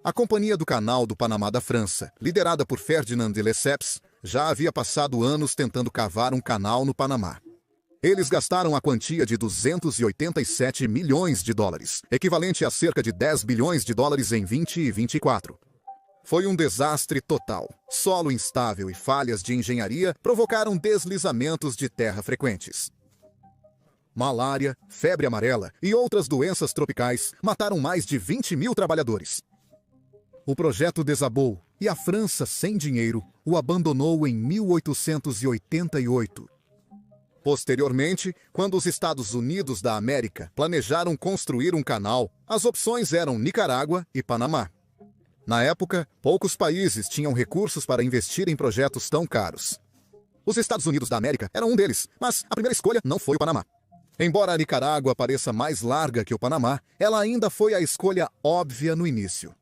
A Companhia do Canal do Panamá da França, liderada por Ferdinand de Lesseps, já havia passado anos tentando cavar um canal no Panamá. Eles gastaram a quantia de 287 milhões de dólares, equivalente a cerca de 10 bilhões de dólares em 2024. Foi um desastre total. Solo instável e falhas de engenharia provocaram deslizamentos de terra frequentes. Malária, febre amarela e outras doenças tropicais mataram mais de 20 mil trabalhadores. O projeto desabou e a França, sem dinheiro, o abandonou em 1888. Posteriormente, quando os Estados Unidos da América planejaram construir um canal, as opções eram Nicarágua e Panamá. Na época, poucos países tinham recursos para investir em projetos tão caros. Os Estados Unidos da América eram um deles, mas a primeira escolha não foi o Panamá. Embora a Nicarágua pareça mais larga que o Panamá, ela ainda foi a escolha óbvia no início.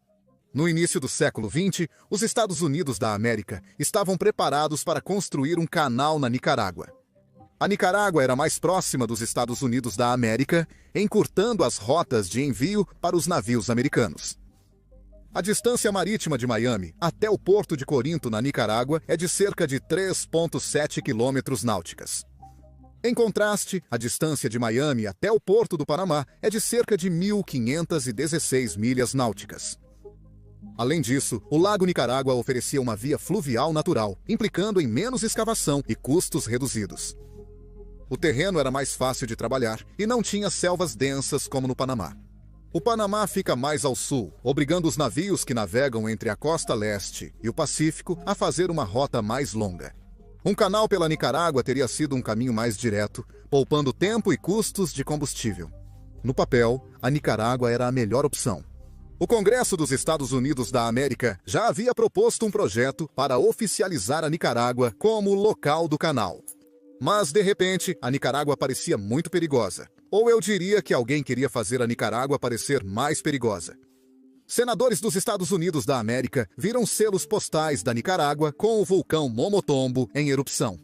No início do século XX, os Estados Unidos da América estavam preparados para construir um canal na Nicarágua. A Nicarágua era mais próxima dos Estados Unidos da América, encurtando as rotas de envio para os navios americanos. A distância marítima de Miami até o porto de Corinto, na Nicarágua, é de cerca de 3,7 quilômetros náuticas. Em contraste, a distância de Miami até o porto do Panamá é de cerca de 1.516 milhas náuticas. Além disso, o Lago Nicarágua oferecia uma via fluvial natural, implicando em menos escavação e custos reduzidos. O terreno era mais fácil de trabalhar e não tinha selvas densas como no Panamá. O Panamá fica mais ao sul, obrigando os navios que navegam entre a costa leste e o Pacífico a fazer uma rota mais longa. Um canal pela Nicarágua teria sido um caminho mais direto, poupando tempo e custos de combustível. No papel, a Nicarágua era a melhor opção. O Congresso dos Estados Unidos da América já havia proposto um projeto para oficializar a Nicarágua como local do canal. Mas, de repente, a Nicarágua parecia muito perigosa. Ou eu diria que alguém queria fazer a Nicarágua parecer mais perigosa. Senadores dos Estados Unidos da América viram selos postais da Nicarágua com o vulcão Momotombo em erupção.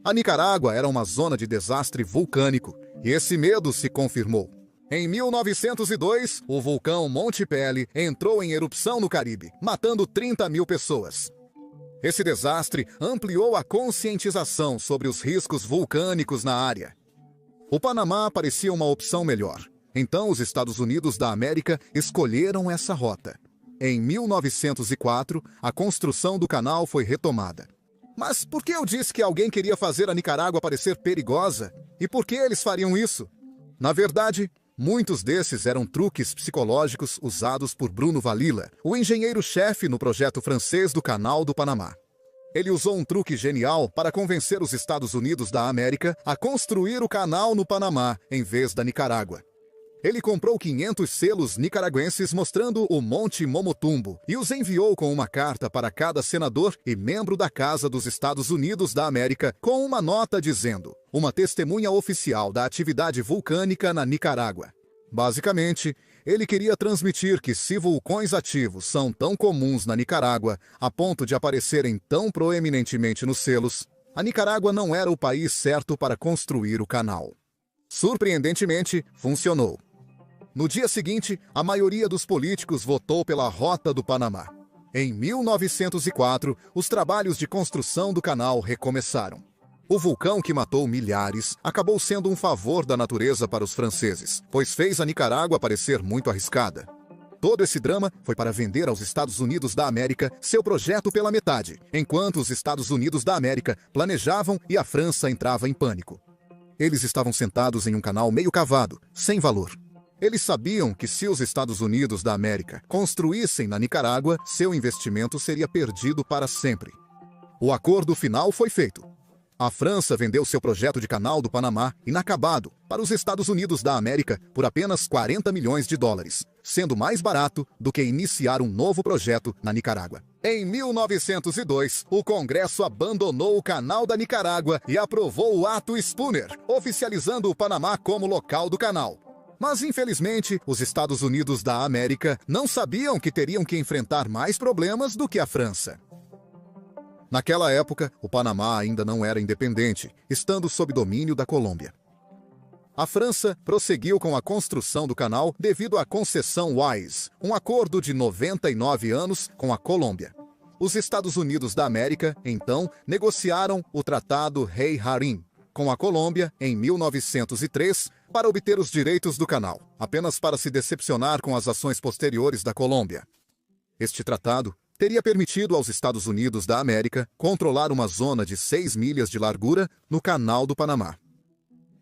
A Nicarágua era uma zona de desastre vulcânico, e esse medo se confirmou. Em 1902, o vulcão Monte Pelly entrou em erupção no Caribe, matando 30 mil pessoas. Esse desastre ampliou a conscientização sobre os riscos vulcânicos na área. O Panamá parecia uma opção melhor. Então, os Estados Unidos da América escolheram essa rota. Em 1904, a construção do canal foi retomada. Mas por que eu disse que alguém queria fazer a Nicarágua parecer perigosa? E por que eles fariam isso? Na verdade, muitos desses eram truques psicológicos usados por Bruno Valila, o engenheiro-chefe no projeto francês do Canal do Panamá. Ele usou um truque genial para convencer os Estados Unidos da América a construir o canal no Panamá em vez da Nicarágua. Ele comprou 500 selos nicaragüenses mostrando o Monte Momotombo e os enviou com uma carta para cada senador e membro da Casa dos Estados Unidos da América com uma nota dizendo: uma testemunha oficial da atividade vulcânica na Nicarágua. Basicamente, ele queria transmitir que se vulcões ativos são tão comuns na Nicarágua a ponto de aparecerem tão proeminentemente nos selos, a Nicarágua não era o país certo para construir o canal. Surpreendentemente, funcionou. No dia seguinte, a maioria dos políticos votou pela Rota do Panamá. Em 1904, os trabalhos de construção do canal recomeçaram. O vulcão que matou milhares acabou sendo um favor da natureza para os franceses, pois fez a Nicarágua parecer muito arriscada. Todo esse drama foi para vender aos Estados Unidos da América seu projeto pela metade, enquanto os Estados Unidos da América planejavam e a França entrava em pânico. Eles estavam sentados em um canal meio cavado, sem valor. Eles sabiam que se os Estados Unidos da América construíssem na Nicarágua, seu investimento seria perdido para sempre. O acordo final foi feito. A França vendeu seu projeto de canal do Panamá, inacabado, para os Estados Unidos da América por apenas 40 milhões de dólares, sendo mais barato do que iniciar um novo projeto na Nicarágua. Em 1902, o Congresso abandonou o canal da Nicarágua e aprovou o Ato Spooner, oficializando o Panamá como local do canal. Mas, infelizmente, os Estados Unidos da América não sabiam que teriam que enfrentar mais problemas do que a França. Naquela época, o Panamá ainda não era independente, estando sob domínio da Colômbia. A França prosseguiu com a construção do canal devido à concessão Wise, um acordo de 99 anos com a Colômbia. Os Estados Unidos da América, então, negociaram o Tratado Rey-Harim com a Colômbia em 1903 para obter os direitos do canal, apenas para se decepcionar com as ações posteriores da Colômbia. Este tratado teria permitido aos Estados Unidos da América controlar uma zona de 6 milhas de largura no Canal do Panamá.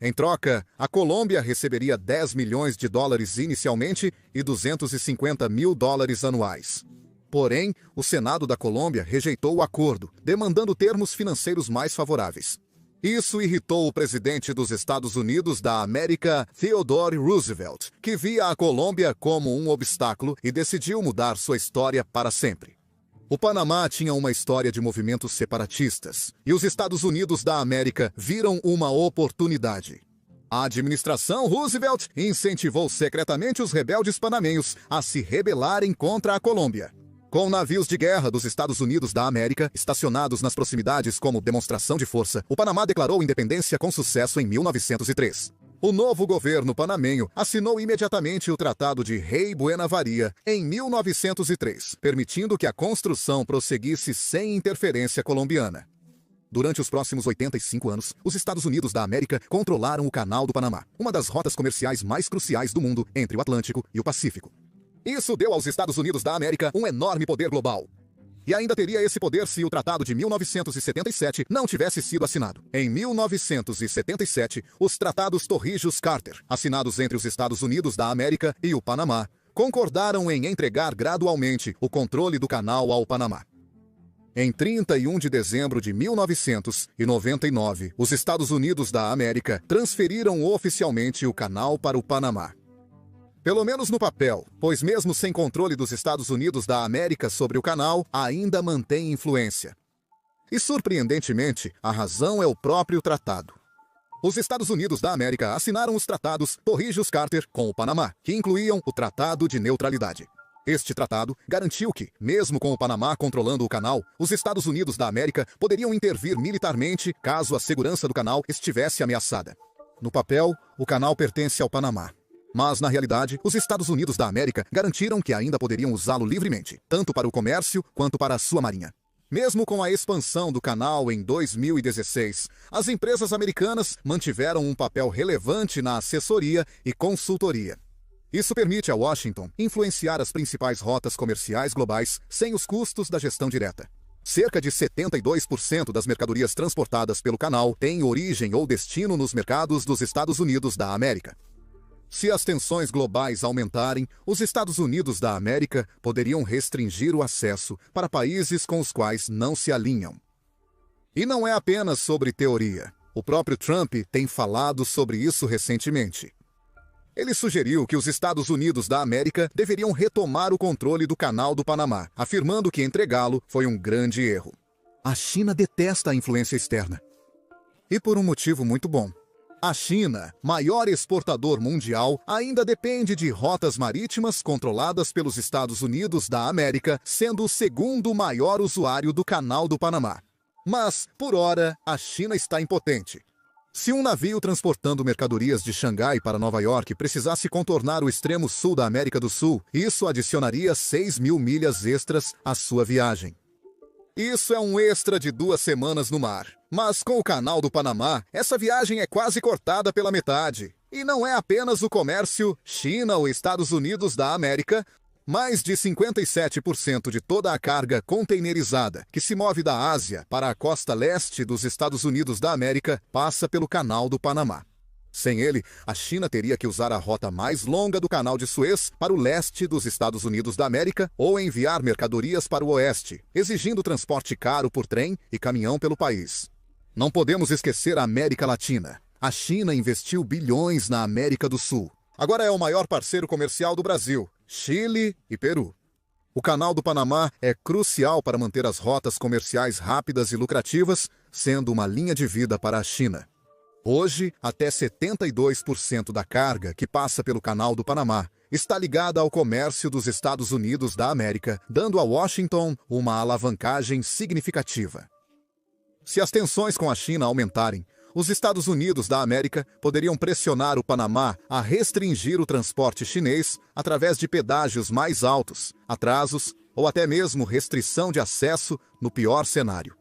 Em troca, a Colômbia receberia 10 milhões de dólares inicialmente e 250 mil dólares anuais. Porém, o Senado da Colômbia rejeitou o acordo, demandando termos financeiros mais favoráveis. Isso irritou o presidente dos Estados Unidos da América, Theodore Roosevelt, que via a Colômbia como um obstáculo e decidiu mudar sua história para sempre. O Panamá tinha uma história de movimentos separatistas, e os Estados Unidos da América viram uma oportunidade. A administração Roosevelt incentivou secretamente os rebeldes panamenhos a se rebelarem contra a Colômbia. Com navios de guerra dos Estados Unidos da América estacionados nas proximidades como demonstração de força, o Panamá declarou independência com sucesso em 1903. O novo governo panamenho assinou imediatamente o Tratado de Rey Buenaventura em 1903, permitindo que a construção prosseguisse sem interferência colombiana. Durante os próximos 85 anos, os Estados Unidos da América controlaram o Canal do Panamá, uma das rotas comerciais mais cruciais do mundo entre o Atlântico e o Pacífico. Isso deu aos Estados Unidos da América um enorme poder global. E ainda teria esse poder se o Tratado de 1977 não tivesse sido assinado. Em 1977, os Tratados Torrijos-Carter, assinados entre os Estados Unidos da América e o Panamá, concordaram em entregar gradualmente o controle do canal ao Panamá. Em 31 de dezembro de 1999, os Estados Unidos da América transferiram oficialmente o canal para o Panamá. Pelo menos no papel, pois mesmo sem controle dos Estados Unidos da América sobre o canal, ainda mantém influência. E surpreendentemente, a razão é o próprio tratado. Os Estados Unidos da América assinaram os tratados Torrijos-Carter com o Panamá, que incluíam o Tratado de Neutralidade. Este tratado garantiu que, mesmo com o Panamá controlando o canal, os Estados Unidos da América poderiam intervir militarmente caso a segurança do canal estivesse ameaçada. No papel, o canal pertence ao Panamá. Mas, na realidade, os Estados Unidos da América garantiram que ainda poderiam usá-lo livremente, tanto para o comércio quanto para a sua marinha. Mesmo com a expansão do canal em 2016, as empresas americanas mantiveram um papel relevante na assessoria e consultoria. Isso permite a Washington influenciar as principais rotas comerciais globais sem os custos da gestão direta. Cerca de 72% das mercadorias transportadas pelo canal têm origem ou destino nos mercados dos Estados Unidos da América. Se as tensões globais aumentarem, os Estados Unidos da América poderiam restringir o acesso para países com os quais não se alinham. E não é apenas sobre teoria. O próprio Trump tem falado sobre isso recentemente. Ele sugeriu que os Estados Unidos da América deveriam retomar o controle do Canal do Panamá, afirmando que entregá-lo foi um grande erro. A China detesta a influência externa. E por um motivo muito bom. A China, maior exportador mundial, ainda depende de rotas marítimas controladas pelos Estados Unidos da América, sendo o segundo maior usuário do Canal do Panamá. Mas, por hora, a China está impotente. Se um navio transportando mercadorias de Xangai para Nova York precisasse contornar o extremo sul da América do Sul, isso adicionaria 6.000 milhas extras à sua viagem. Isso é um extra de 2 semanas no mar. Mas com o Canal do Panamá, essa viagem é quase cortada pela metade. E não é apenas o comércio China ou Estados Unidos da América. Mais de 57% de toda a carga containerizada que se move da Ásia para a costa leste dos Estados Unidos da América passa pelo Canal do Panamá. Sem ele, a China teria que usar a rota mais longa do Canal de Suez para o leste dos Estados Unidos da América ou enviar mercadorias para o oeste, exigindo transporte caro por trem e caminhão pelo país. Não podemos esquecer a América Latina. A China investiu bilhões na América do Sul. Agora é o maior parceiro comercial do Brasil, Chile e Peru. O Canal do Panamá é crucial para manter as rotas comerciais rápidas e lucrativas, sendo uma linha de vida para a China. Hoje, até 72% da carga que passa pelo Canal do Panamá está ligada ao comércio dos Estados Unidos da América, dando a Washington uma alavancagem significativa. Se as tensões com a China aumentarem, os Estados Unidos da América poderiam pressionar o Panamá a restringir o transporte chinês através de pedágios mais altos, atrasos ou até mesmo restrição de acesso no pior cenário.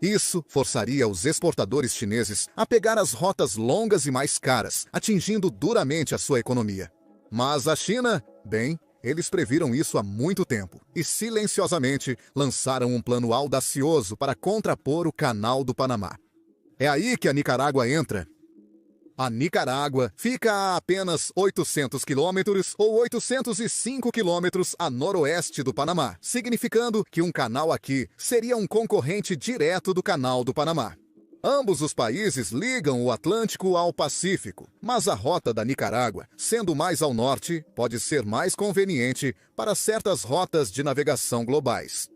Isso forçaria os exportadores chineses a pegar as rotas longas e mais caras, atingindo duramente a sua economia. Mas a China, bem, eles previram isso há muito tempo e silenciosamente lançaram um plano audacioso para contrapor o Canal do Panamá. É aí que a Nicarágua entra. A Nicarágua fica a apenas 800 quilômetros ou 805 quilômetros a noroeste do Panamá, significando que um canal aqui seria um concorrente direto do Canal do Panamá. Ambos os países ligam o Atlântico ao Pacífico, mas a rota da Nicarágua, sendo mais ao norte, pode ser mais conveniente para certas rotas de navegação globais.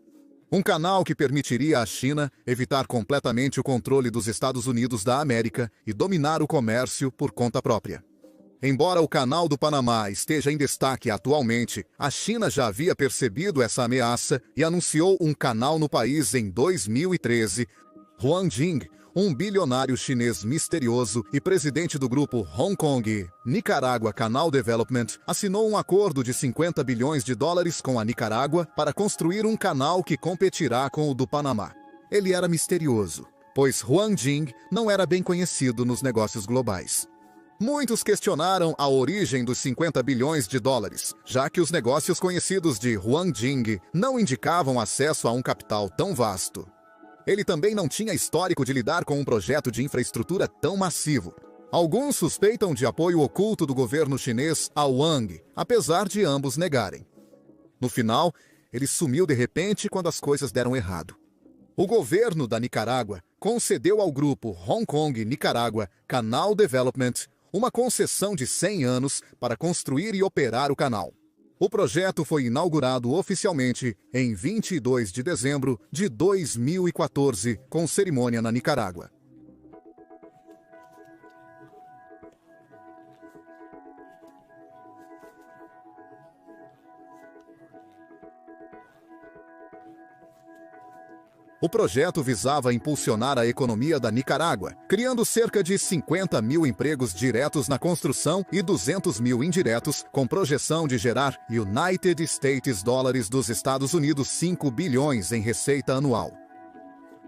Um canal que permitiria à China evitar completamente o controle dos Estados Unidos da América e dominar o comércio por conta própria. Embora o Canal do Panamá esteja em destaque atualmente, a China já havia percebido essa ameaça e anunciou um canal no país em 2013. Huang Jing, um bilionário chinês misterioso e presidente do grupo Hong Kong Nicaragua Canal Development, assinou um acordo de 50 bilhões de dólares com a Nicarágua para construir um canal que competirá com o do Panamá. Ele era misterioso, pois Huang Jing não era bem conhecido nos negócios globais. Muitos questionaram a origem dos 50 bilhões de dólares, já que os negócios conhecidos de Huang Jing não indicavam acesso a um capital tão vasto. Ele também não tinha histórico de lidar com um projeto de infraestrutura tão massivo. Alguns suspeitam de apoio oculto do governo chinês a Wang, apesar de ambos negarem. No final, ele sumiu de repente quando as coisas deram errado. O governo da Nicarágua concedeu ao grupo Hong Kong Nicaragua Canal Development uma concessão de 100 anos para construir e operar o canal. O projeto foi inaugurado oficialmente em 22 de dezembro de 2014, com cerimônia na Nicarágua. O projeto visava impulsionar a economia da Nicarágua, criando cerca de 50 mil empregos diretos na construção e 200 mil indiretos, com projeção de gerar United States dólares dos Estados Unidos 5 bilhões em receita anual.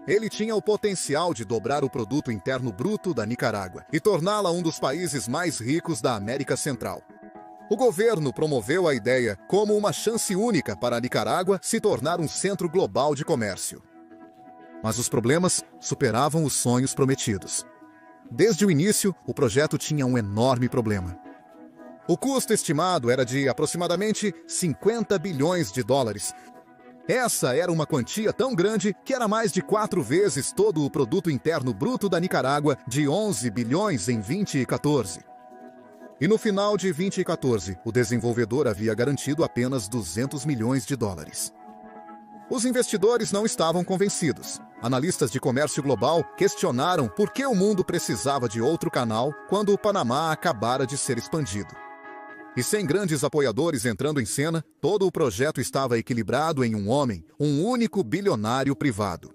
Ele tinha o potencial de dobrar o produto interno bruto da Nicarágua e torná-la um dos países mais ricos da América Central. O governo promoveu a ideia como uma chance única para a Nicarágua se tornar um centro global de comércio. Mas os problemas superavam os sonhos prometidos. Desde o início, o projeto tinha um enorme problema. O custo estimado era de aproximadamente 50 bilhões de dólares. Essa era uma quantia tão grande que era mais de 4 vezes todo o produto interno bruto da Nicarágua, de 11 bilhões em 2014. E no final de 2014, o desenvolvedor havia garantido apenas 200 milhões de dólares. Os investidores não estavam convencidos. Analistas de comércio global questionaram por que o mundo precisava de outro canal quando o Panamá acabara de ser expandido. E sem grandes apoiadores entrando em cena, todo o projeto estava equilibrado em um homem, um único bilionário privado.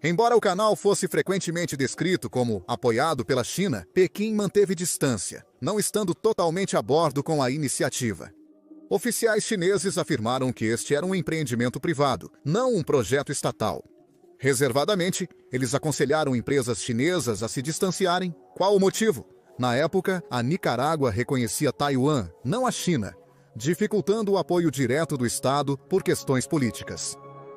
Embora o canal fosse frequentemente descrito como apoiado pela China, Pequim manteve distância, não estando totalmente a bordo com a iniciativa. Oficiais chineses afirmaram que este era um empreendimento privado, não um projeto estatal. Reservadamente, eles aconselharam empresas chinesas a se distanciarem. Qual o motivo? Na época, a Nicarágua reconhecia Taiwan, não a China, dificultando o apoio direto do Estado por questões políticas.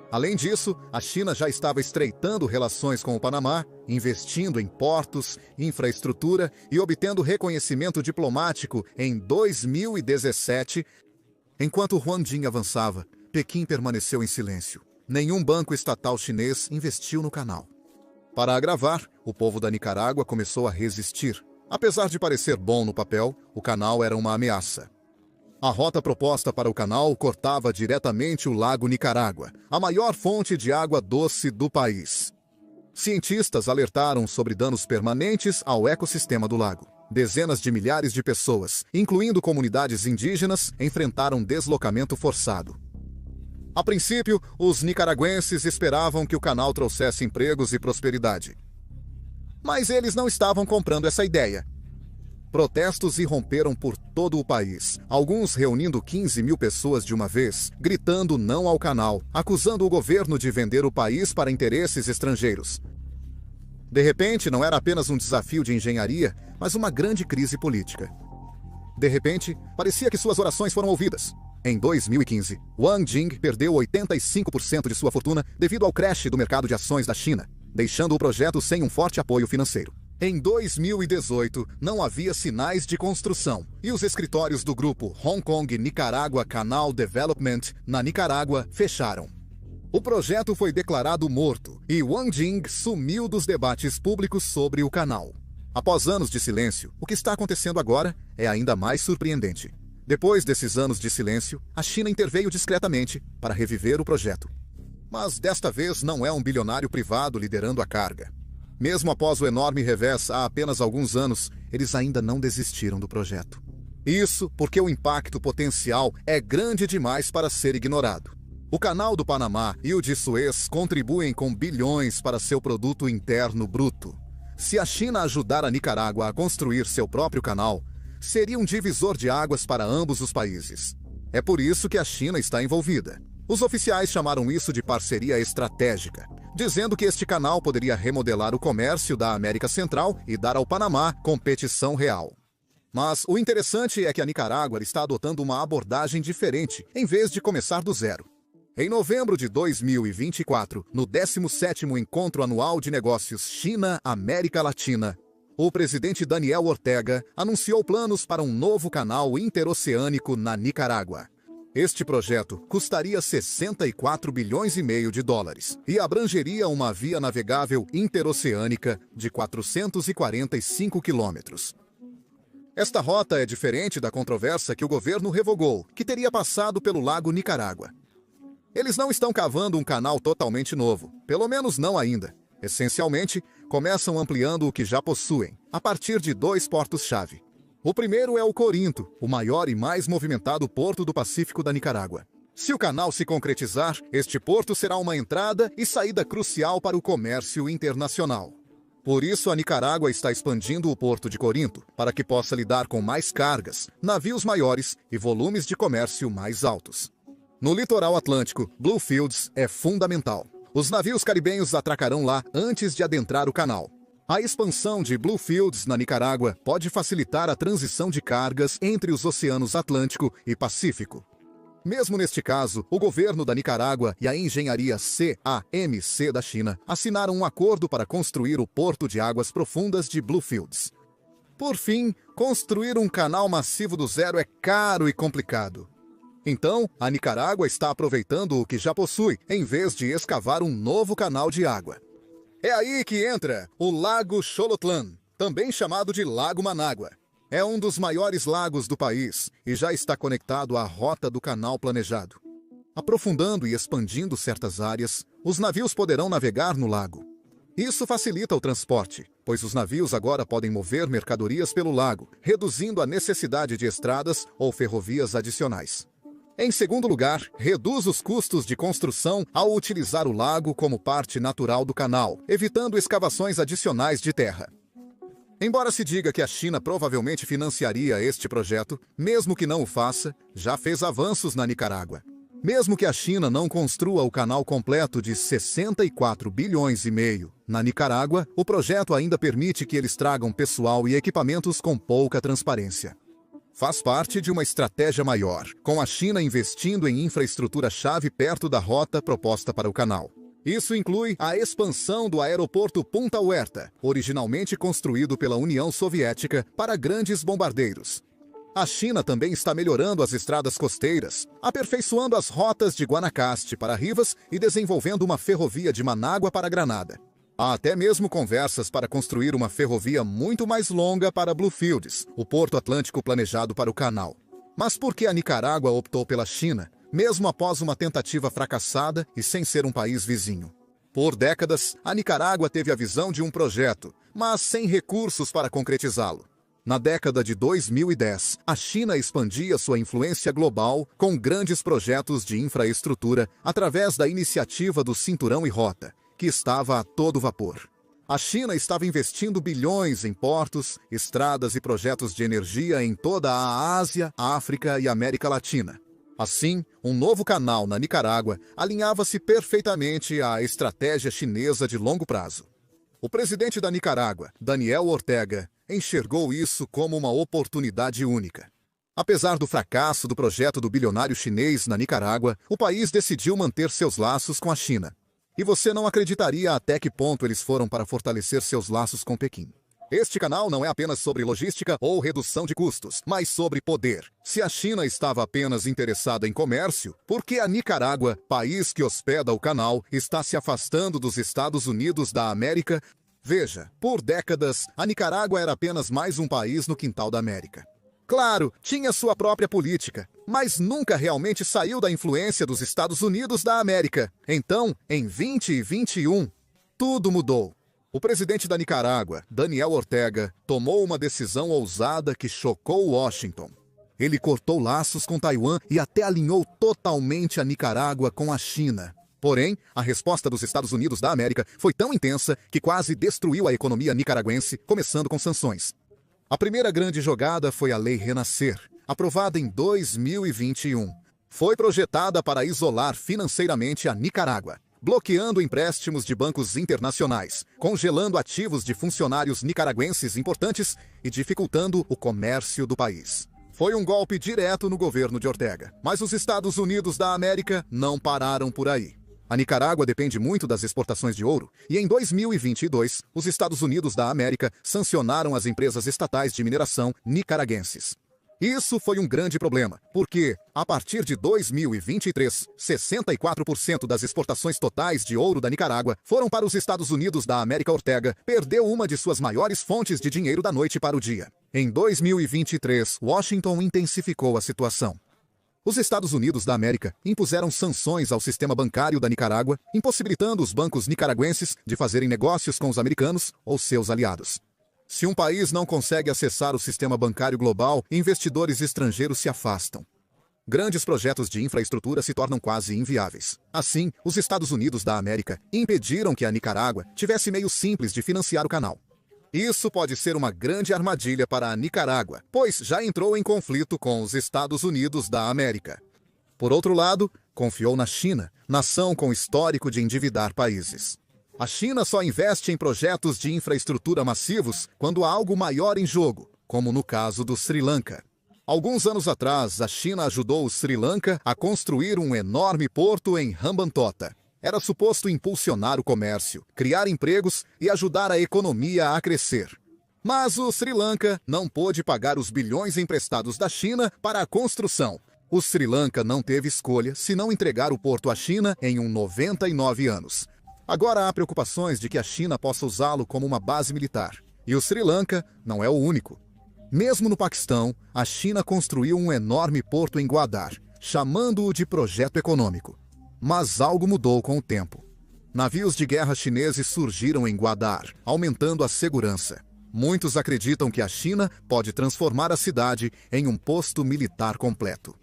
Além disso, a China já estava estreitando relações com o Panamá, investindo em portos, infraestrutura e obtendo reconhecimento diplomático em 2017. Enquanto Huang Jing avançava, Pequim permaneceu em silêncio. Nenhum banco estatal chinês investiu no canal. Para agravar, o povo da Nicarágua começou a resistir. Apesar de parecer bom no papel, o canal era uma ameaça. A rota proposta para o canal cortava diretamente o Lago Nicarágua, a maior fonte de água doce do país. Cientistas alertaram sobre danos permanentes ao ecossistema do lago. Dezenas de milhares de pessoas, incluindo comunidades indígenas, enfrentaram deslocamento forçado. A princípio, os nicaragüenses esperavam que o canal trouxesse empregos e prosperidade. Mas eles não estavam comprando essa ideia. Protestos irromperam por todo o país, alguns reunindo 15 mil pessoas de uma vez, gritando não ao canal, acusando o governo de vender o país para interesses estrangeiros. De repente, não era apenas um desafio de engenharia, mas uma grande crise política. De repente, parecia que suas orações foram ouvidas. Em 2015, Huang Jing perdeu 85% de sua fortuna devido ao crash do mercado de ações da China, deixando o projeto sem um forte apoio financeiro. Em 2018, não havia sinais de construção, e os escritórios do grupo Hong Kong Nicaragua Canal Development, na Nicarágua, fecharam. O projeto foi declarado morto, e Huang Jing sumiu dos debates públicos sobre o canal. Após anos de silêncio, o que está acontecendo agora é ainda mais surpreendente. Depois desses anos de silêncio, a China interveio discretamente para reviver o projeto. Mas desta vez não é um bilionário privado liderando a carga. Mesmo após o enorme revés há apenas alguns anos, eles ainda não desistiram do projeto. Isso porque o impacto potencial é grande demais para ser ignorado. O Canal do Panamá e o de Suez contribuem com bilhões para seu produto interno bruto. Se a China ajudar a Nicarágua a construir seu próprio canal, seria um divisor de águas para ambos os países. É por isso que a China está envolvida. Os oficiais chamaram isso de parceria estratégica, dizendo que este canal poderia remodelar o comércio da América Central e dar ao Panamá competição real. Mas o interessante é que a Nicarágua está adotando uma abordagem diferente, em vez de começar do zero. Em novembro de 2024, no 17º Encontro Anual de Negócios China-América Latina, o presidente Daniel Ortega anunciou planos para um novo canal interoceânico na Nicarágua. Este projeto custaria 64 bilhões e meio de dólares e abrangeria uma via navegável interoceânica de 445 quilômetros. Esta rota é diferente da controvérsia que o governo revogou, que teria passado pelo Lago Nicarágua. Eles não estão cavando um canal totalmente novo, pelo menos não ainda. Essencialmente, começam ampliando o que já possuem, a partir de 2 portos-chave. O primeiro é o Corinto, o maior e mais movimentado porto do Pacífico da Nicarágua. Se o canal se concretizar, este porto será uma entrada e saída crucial para o comércio internacional. Por isso, a Nicarágua está expandindo o porto de Corinto, para que possa lidar com mais cargas, navios maiores e volumes de comércio mais altos. No litoral atlântico, Bluefields é fundamental. Os navios caribenhos atracarão lá antes de adentrar o canal. A expansão de Bluefields na Nicarágua pode facilitar a transição de cargas entre os oceanos Atlântico e Pacífico. Mesmo neste caso, o governo da Nicarágua e a engenharia CAMC da China assinaram um acordo para construir o porto de águas profundas de Bluefields. Por fim, construir um canal massivo do zero é caro e complicado. Então, a Nicarágua está aproveitando o que já possui, em vez de escavar um novo canal de água. É aí que entra o Lago Xolotlan, também chamado de Lago Manágua. É um dos maiores lagos do país e já está conectado à rota do canal planejado. Aprofundando e expandindo certas áreas, os navios poderão navegar no lago. Isso facilita o transporte, pois os navios agora podem mover mercadorias pelo lago, reduzindo a necessidade de estradas ou ferrovias adicionais. Em segundo lugar, reduz os custos de construção ao utilizar o lago como parte natural do canal, evitando escavações adicionais de terra. Embora se diga que a China provavelmente financiaria este projeto, mesmo que não o faça, já fez avanços na Nicarágua. Mesmo que a China não construa o canal completo de 64 bilhões e meio na Nicarágua, o projeto ainda permite que eles tragam pessoal e equipamentos com pouca transparência. Faz parte de uma estratégia maior, com a China investindo em infraestrutura-chave perto da rota proposta para o canal. Isso inclui a expansão do aeroporto Punta Huerta, originalmente construído pela União Soviética para grandes bombardeiros. A China também está melhorando as estradas costeiras, aperfeiçoando as rotas de Guanacaste para Rivas e desenvolvendo uma ferrovia de Manágua para Granada. Há até mesmo conversas para construir uma ferrovia muito mais longa para Bluefields, o porto atlântico planejado para o canal. Mas por que a Nicarágua optou pela China, mesmo após uma tentativa fracassada e sem ser um país vizinho? Por décadas, a Nicarágua teve a visão de um projeto, mas sem recursos para concretizá-lo. Na década de 2010, a China expandia sua influência global com grandes projetos de infraestrutura através da iniciativa do Cinturão e Rota, que estava a todo vapor. A China estava investindo bilhões em portos, estradas e projetos de energia em toda a Ásia, África e América Latina. Assim, um novo canal na Nicarágua alinhava-se perfeitamente à estratégia chinesa de longo prazo. O presidente da Nicarágua, Daniel Ortega, enxergou isso como uma oportunidade única. Apesar do fracasso do projeto do bilionário chinês na Nicarágua, o país decidiu manter seus laços com a China. E você não acreditaria até que ponto eles foram para fortalecer seus laços com Pequim. Este canal não é apenas sobre logística ou redução de custos, mas sobre poder. Se a China estava apenas interessada em comércio, por que a Nicarágua, país que hospeda o canal, está se afastando dos Estados Unidos da América? Veja, por décadas, a Nicarágua era apenas mais um país no quintal da América. Claro, tinha sua própria política, mas nunca realmente saiu da influência dos Estados Unidos da América. Então, em 2021, tudo mudou. O presidente da Nicarágua, Daniel Ortega, tomou uma decisão ousada que chocou Washington. Ele cortou laços com Taiwan e até alinhou totalmente a Nicarágua com a China. Porém, a resposta dos Estados Unidos da América foi tão intensa que quase destruiu a economia nicaragüense, começando com sanções. A primeira grande jogada foi a Lei Renascer, aprovada em 2021. Foi projetada para isolar financeiramente a Nicarágua, bloqueando empréstimos de bancos internacionais, congelando ativos de funcionários nicaragüenses importantes e dificultando o comércio do país. Foi um golpe direto no governo de Ortega, mas os Estados Unidos da América não pararam por aí. A Nicarágua depende muito das exportações de ouro, e em 2022, os Estados Unidos da América sancionaram as empresas estatais de mineração nicaragüenses. Isso foi um grande problema, porque, a partir de 2023, 64% das exportações totais de ouro da Nicarágua foram para os Estados Unidos da América. Ortega perdeu uma de suas maiores fontes de dinheiro da noite para o dia. Em 2023, Washington intensificou a situação. Os Estados Unidos da América impuseram sanções ao sistema bancário da Nicarágua, impossibilitando os bancos nicaragüenses de fazerem negócios com os americanos ou seus aliados. Se um país não consegue acessar o sistema bancário global, investidores estrangeiros se afastam. Grandes projetos de infraestrutura se tornam quase inviáveis. Assim, os Estados Unidos da América impediram que a Nicarágua tivesse meio simples de financiar o canal. Isso pode ser uma grande armadilha para a Nicarágua, pois já entrou em conflito com os Estados Unidos da América. Por outro lado, confiou na China, nação com histórico de endividar países. A China só investe em projetos de infraestrutura massivos quando há algo maior em jogo, como no caso do Sri Lanka. Alguns anos atrás, a China ajudou o Sri Lanka a construir um enorme porto em Hambantota. Era suposto impulsionar o comércio, criar empregos e ajudar a economia a crescer. Mas o Sri Lanka não pôde pagar os bilhões emprestados da China para a construção. O Sri Lanka não teve escolha senão entregar o porto à China em 99 anos. Agora há preocupações de que a China possa usá-lo como uma base militar. E o Sri Lanka não é o único. Mesmo no Paquistão, a China construiu um enorme porto em Gwadar, chamando-o de projeto econômico. Mas algo mudou com o tempo. Navios de guerra chineses surgiram em Gwadar, aumentando a segurança. Muitos acreditam que a China pode transformar a cidade em um posto militar completo.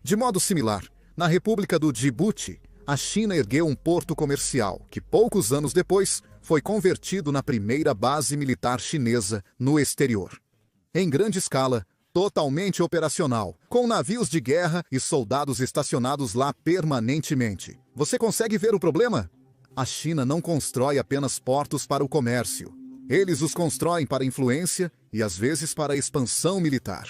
De modo similar, na República do Djibouti, a China ergueu um porto comercial que, poucos anos depois, foi convertido na primeira base militar chinesa no exterior. Em grande escala, totalmente operacional, com navios de guerra e soldados estacionados lá permanentemente. Você consegue ver o problema? A China não constrói apenas portos para o comércio. Eles os constroem para influência e, às vezes, para expansão militar.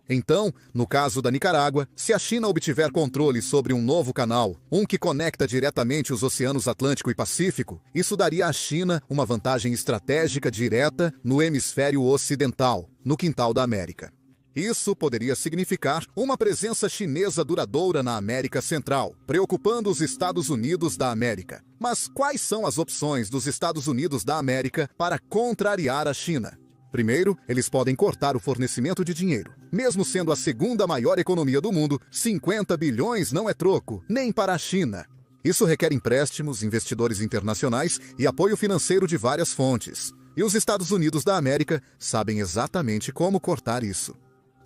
Então, no caso da Nicarágua, se a China obtiver controle sobre um novo canal, um que conecta diretamente os oceanos Atlântico e Pacífico, isso daria à China uma vantagem estratégica direta no hemisfério ocidental, no quintal da América. Isso poderia significar uma presença chinesa duradoura na América Central, preocupando os Estados Unidos da América. Mas quais são as opções dos Estados Unidos da América para contrariar a China? Primeiro, eles podem cortar o fornecimento de dinheiro. Mesmo sendo a segunda maior economia do mundo, 50 bilhões não é troco, nem para a China. Isso requer empréstimos, investidores internacionais e apoio financeiro de várias fontes. E os Estados Unidos da América sabem exatamente como cortar isso.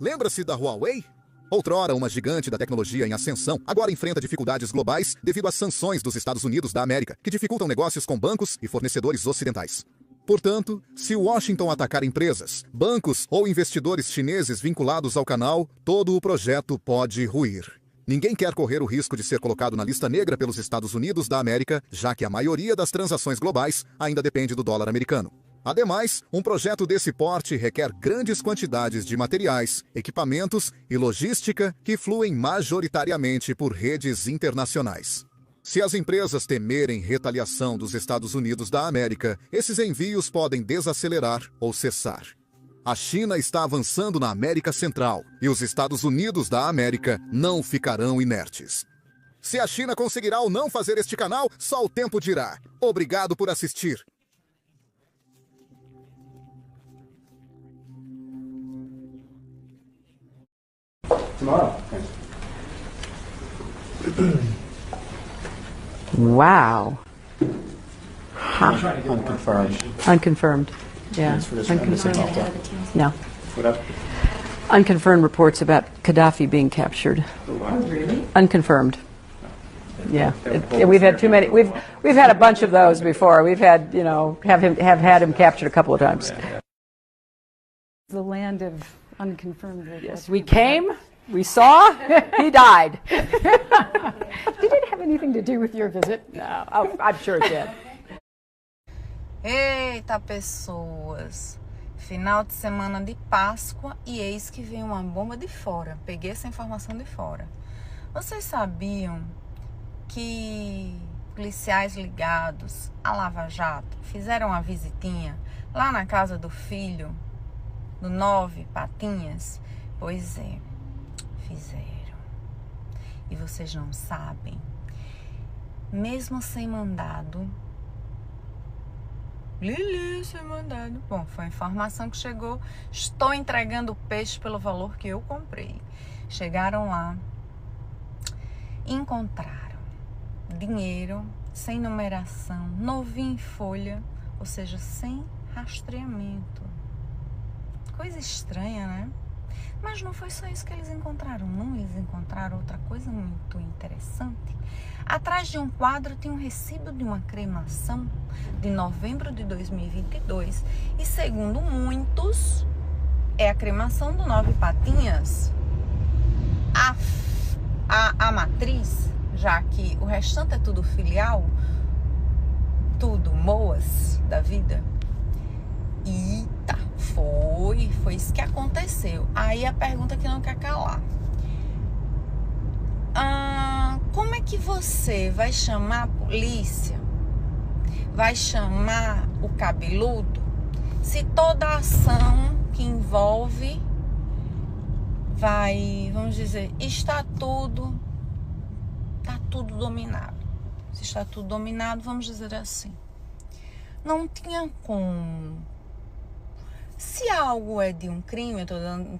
Lembra-se da Huawei? Outrora uma gigante da tecnologia em ascensão, agora enfrenta dificuldades globais devido às sanções dos Estados Unidos da América, que dificultam negócios com bancos e fornecedores ocidentais. Portanto, se Washington atacar empresas, bancos ou investidores chineses vinculados ao canal, todo o projeto pode ruir. Ninguém quer correr o risco de ser colocado na lista negra pelos Estados Unidos da América, já que a maioria das transações globais ainda depende do dólar americano. Ademais, um projeto desse porte requer grandes quantidades de materiais, equipamentos e logística que fluem majoritariamente por redes internacionais. Se as empresas temerem retaliação dos Estados Unidos da América, esses envios podem desacelerar ou cessar. A China está avançando na América Central e os Estados Unidos da América não ficarão inertes. Se a China conseguirá ou não fazer este canal, só o tempo dirá. Obrigado por assistir. Tomorrow. Wow. Huh. Unconfirmed. Unconfirmed. Yeah. Unconfirmed. No. What up? Unconfirmed reports about Gaddafi being captured. Oh, really? Unconfirmed. Yeah. We've had too many. We've had a bunch of those before. We've had, you know, have had him captured a couple of times. The land of unconfirmed reports. Yes, we came. We saw, he died. Did it have anything to do with your visit? No, oh, I'm sure it did. Eita, pessoas. Final de semana de Páscoa e eis que vem uma bomba de fora. Peguei essa informação de fora. Vocês sabiam que policiais ligados à Lava Jato fizeram uma visitinha lá na casa do filho do 9 Patinhas? Pois é. Fizeram. E vocês não sabem, mesmo sem mandado, Lili, sem mandado, bom, foi a informação que chegou, estou entregando o peixe pelo valor que eu comprei. Chegaram lá, encontraram dinheiro sem numeração, novinho em folha, ou seja, sem rastreamento. Coisa estranha, né? Mas não foi só isso que eles encontraram, não. Eles encontraram outra coisa muito interessante. Atrás de um quadro tem um recibo de uma cremação de novembro de 2022. E segundo muitos, é a cremação do 9 Patinhas. A matriz, já que o restante é tudo filial, tudo moas da vida. Eita, foi isso que aconteceu. Aí a pergunta que não quer calar. Como é que você vai chamar a polícia? Vai chamar o cabeludo? Se toda ação que envolve vamos dizer, está tudo dominado. Se está tudo dominado, vamos dizer assim. Não tinha como. Se algo é de um crime, eu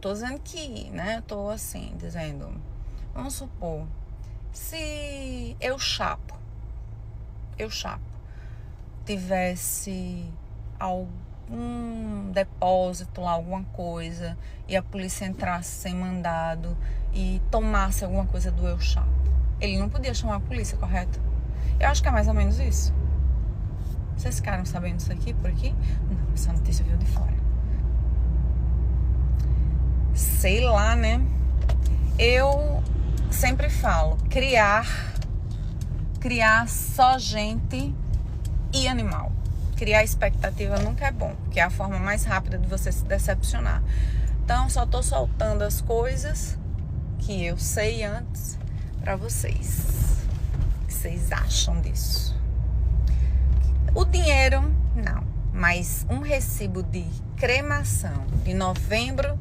tô dizendo que, né? Tô assim, dizendo, vamos supor, se eu chapo tivesse algum depósito lá, alguma coisa, e a polícia entrasse sem mandado e tomasse alguma coisa do Elchá. Ele não podia chamar a polícia, correto? Eu acho que é mais ou menos isso. Vocês ficaram sabendo disso aqui, por aqui? Não, essa notícia veio de fora. Sei lá, né? Eu sempre falo, criar só gente e animal. Criar expectativa nunca é bom, porque é a forma mais rápida de você se decepcionar. Então, só tô soltando as coisas que eu sei antes para vocês. O que vocês acham disso? O dinheiro, não. Mas um recibo de cremação de novembro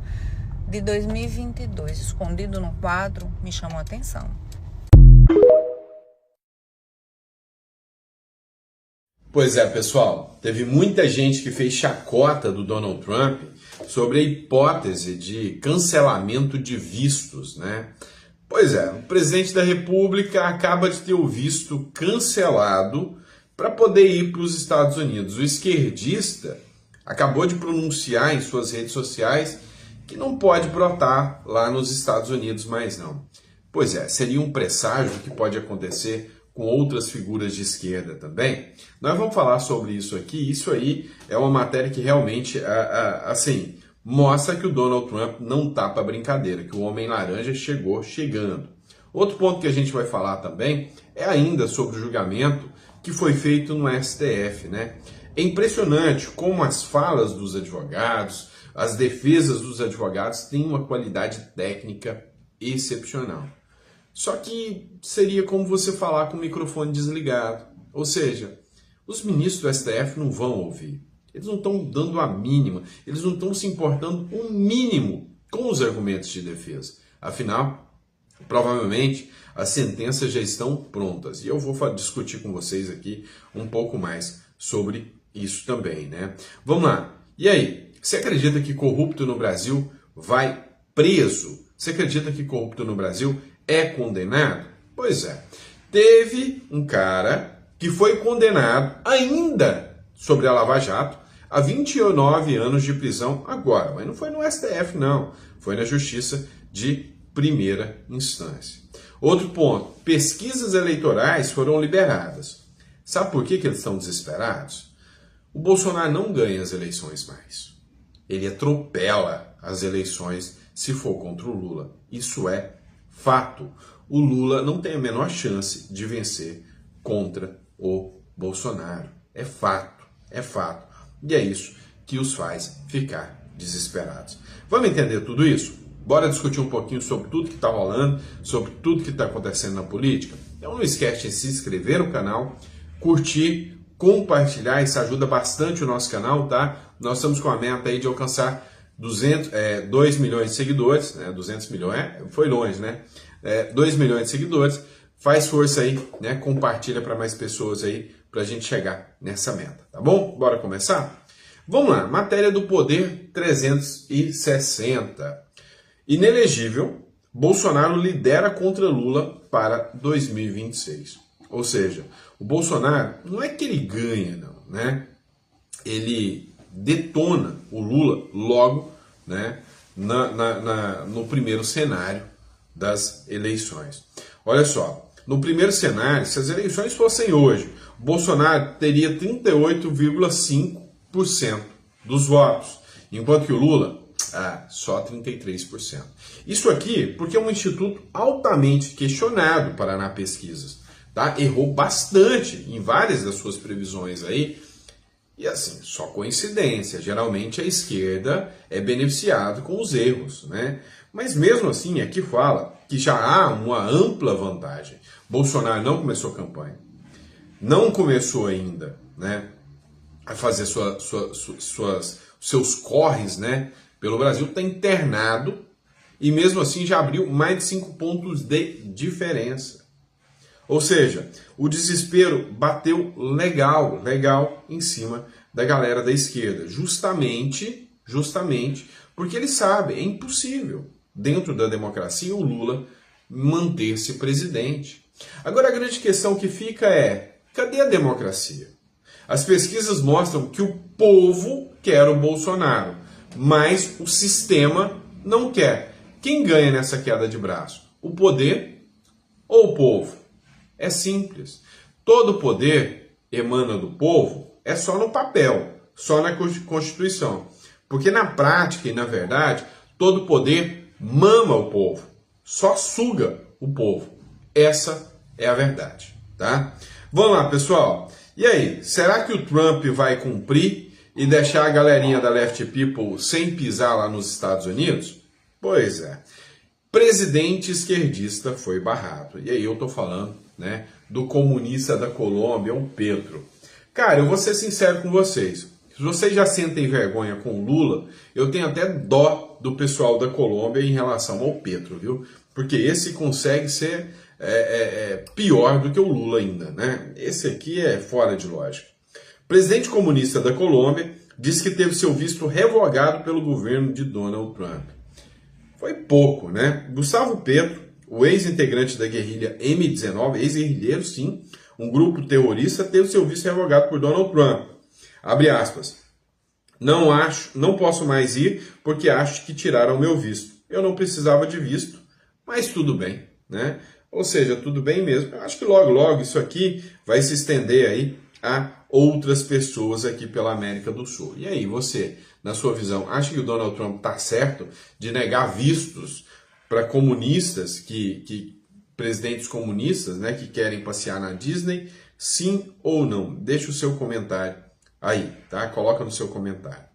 de 2022, escondido no quadro, me chamou a atenção. Pois é, pessoal, teve muita gente que fez chacota do Donald Trump sobre a hipótese de cancelamento de vistos, né? Pois é, o presidente da República acaba de ter o visto cancelado para poder ir para os Estados Unidos. O esquerdista acabou de pronunciar em suas redes sociais que não pode brotar lá nos Estados Unidos mais não. Pois é, seria um presságio do que pode acontecer com outras figuras de esquerda também. Nós vamos falar sobre isso aqui. Isso aí é uma matéria que realmente, assim, mostra que o Donald Trump não tá para brincadeira, que o Homem Laranja chegou chegando. Outro ponto que a gente vai falar também é ainda sobre o julgamento que foi feito no STF, né? É impressionante como as falas dos advogados, as defesas dos advogados têm uma qualidade técnica excepcional. Só que seria como você falar com o microfone desligado. Ou seja, os ministros do STF não vão ouvir. Eles não estão dando a mínima, eles não estão se importando um mínimo com os argumentos de defesa. Afinal, provavelmente as sentenças já estão prontas. E eu vou discutir com vocês aqui um pouco mais sobre isso também, né? Vamos lá. E aí, você acredita que corrupto no Brasil vai preso? Você acredita que corrupto no Brasil é condenado? Pois é. Teve um cara que foi condenado ainda sobre a Lava Jato a 29 anos de prisão agora. Mas não foi no STF, não. Foi na Justiça de primeira instância. Outro ponto. Pesquisas eleitorais foram liberadas. Sabe por que eles estão desesperados? O Bolsonaro não ganha as eleições mais. Ele atropela as eleições se for contra o Lula. Isso é fato. O Lula não tem a menor chance de vencer contra o Bolsonaro. É fato, é fato. E é isso que os faz ficar desesperados. Vamos entender tudo isso? Bora discutir um pouquinho sobre tudo que está rolando, sobre tudo que está acontecendo na política? Então não esquece de se inscrever no canal, curtir, compartilhar, isso ajuda bastante o nosso canal, tá? Nós estamos com a meta aí de alcançar 2 milhões de seguidores, né? 200 milhões, foi longe, né? 2 milhões de seguidores, faz força aí, né? Compartilha para mais pessoas aí, para a gente chegar nessa meta, tá bom? Bora começar? Vamos lá, matéria do Poder 360. Inelegível, Bolsonaro lidera contra Lula para 2026. Ou seja, o Bolsonaro, não é que ele ganha, não, né? Ele detona o Lula logo, né, no primeiro cenário das eleições. Olha só, no primeiro cenário, se as eleições fossem hoje, o Bolsonaro teria 38,5% dos votos, enquanto que o Lula, só 33%. Isso aqui porque é um instituto altamente questionado, Paraná Pesquisas, tá? Errou bastante em várias das suas previsões aí. E assim, só coincidência, geralmente a esquerda é beneficiada com os erros, né? Mas mesmo assim, aqui fala que já há uma ampla vantagem. Bolsonaro não começou campanha, não começou ainda, né, a fazer seus corres, né, pelo Brasil, está internado e mesmo assim já abriu mais de 5 pontos de diferença. Ou seja, o desespero bateu legal em cima da galera da esquerda. Justamente porque eles sabem, é impossível, dentro da democracia, o Lula manter-se presidente. Agora a grande questão que fica é, cadê a democracia? As pesquisas mostram que o povo quer o Bolsonaro, mas o sistema não quer. Quem ganha nessa queda de braço? O poder ou o povo? É simples. Todo poder emana do povo, é só no papel, só na Constituição. Porque na prática e na verdade, todo poder mama o povo, só suga o povo. Essa é a verdade, tá? Vamos lá, pessoal. E aí, será que o Trump vai cumprir e deixar a galerinha da Left People sem pisar lá nos Estados Unidos? Pois é. Presidente esquerdista foi barrado. E aí eu tô falando, né, do comunista da Colômbia, o Petro. Cara, eu vou ser sincero com vocês. Se vocês já sentem vergonha com o Lula, eu tenho até dó do pessoal da Colômbia em relação ao Petro, viu? Porque esse consegue ser pior do que o Lula ainda, né? Esse aqui é fora de lógica. Presidente comunista da Colômbia disse que teve seu visto revogado pelo governo de Donald Trump. Foi pouco, né? Gustavo Petro, o ex-integrante da guerrilha M19, ex-guerrilheiro sim, um grupo terrorista, teve seu visto revogado por Donald Trump. Abre aspas. Não posso mais ir porque acho que tiraram meu visto. Eu não precisava de visto, mas tudo bem, né? Ou seja, tudo bem mesmo. Eu acho que logo, logo isso aqui vai se estender aí a outras pessoas aqui pela América do Sul. E aí, você, na sua visão, acha que o Donald Trump está certo de negar vistos para comunistas, presidentes comunistas, né, que querem passear na Disney? Sim ou não? Deixa o seu comentário aí, tá? Coloca no seu comentário.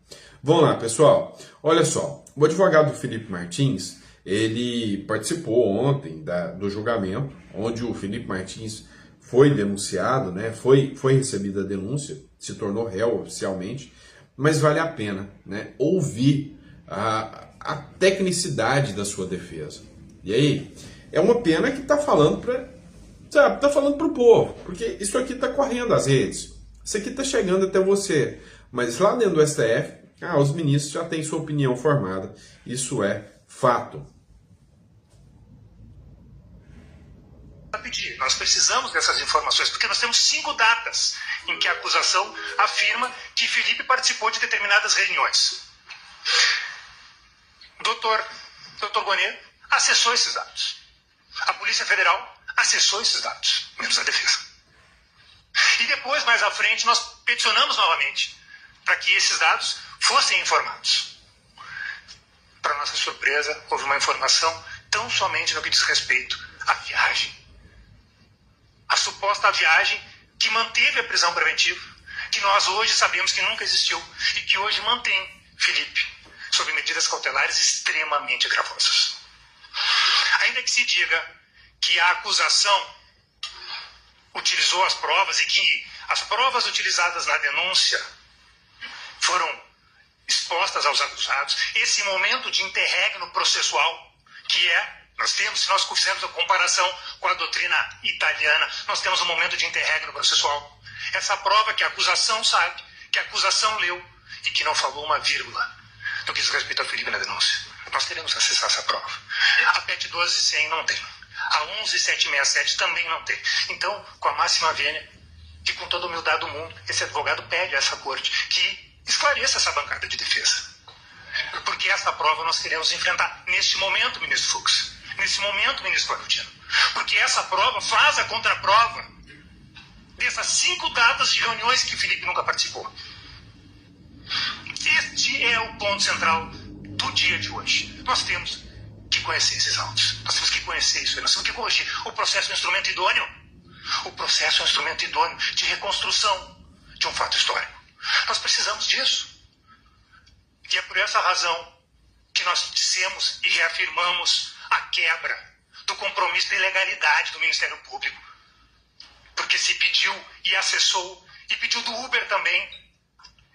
Vamos lá, pessoal. Olha só, o advogado Felipe Martins, ele participou ontem do julgamento, onde o Felipe Martins foi denunciado, né? Foi recebida a denúncia, se tornou réu oficialmente, mas vale a pena, né, ouvir a tecnicidade da sua defesa. E aí, é uma pena que está falando para o povo, porque isso aqui está correndo as redes, isso aqui está chegando até você, mas lá dentro do STF, os ministros já têm sua opinião formada, isso é fato. Nós precisamos dessas informações, porque nós temos 5 datas em que a acusação afirma que Felipe participou de determinadas reuniões. Doutor Bonet acessou esses dados. A Polícia Federal acessou esses dados, menos a defesa. E depois, mais à frente, nós peticionamos novamente para que esses dados fossem informados. Para nossa surpresa, houve uma informação tão somente no que diz respeito à viagem. A suposta viagem que manteve a prisão preventiva, que nós hoje sabemos que nunca existiu e que hoje mantém Felipe sob medidas cautelares extremamente gravosas. Ainda que se diga que a acusação utilizou as provas e que as provas utilizadas na denúncia foram expostas aos acusados, esse momento de interregno processual que nós temos, se nós fizermos a comparação com a doutrina italiana, nós temos um momento de interregno processual. Essa prova que a acusação sabe, que a acusação leu e que não falou uma vírgula no que diz respeito a Felipe na denúncia. Nós teremos acesso a essa prova. A PET 12.100 não tem. A 11.767 também não tem. Então, com a máxima vênia, e com toda a humildade do mundo, esse advogado pede a essa corte que esclareça essa bancada de defesa. Porque essa prova nós queremos enfrentar neste momento, ministro Fux. Nesse momento, ministro Clarutino. Porque essa prova faz a contraprova dessas 5 datas de reuniões que o Felipe nunca participou. Este é o ponto central do dia de hoje. Nós temos que conhecer esses autos. Nós temos que conhecer isso. Nós temos que corrigir. O processo é um instrumento idôneo. O processo é um instrumento idôneo de reconstrução de um fato histórico. Nós precisamos disso. E é por essa razão que nós dissemos e reafirmamos a quebra do compromisso da ilegalidade do Ministério Público. Porque se pediu e acessou, e pediu do Uber também,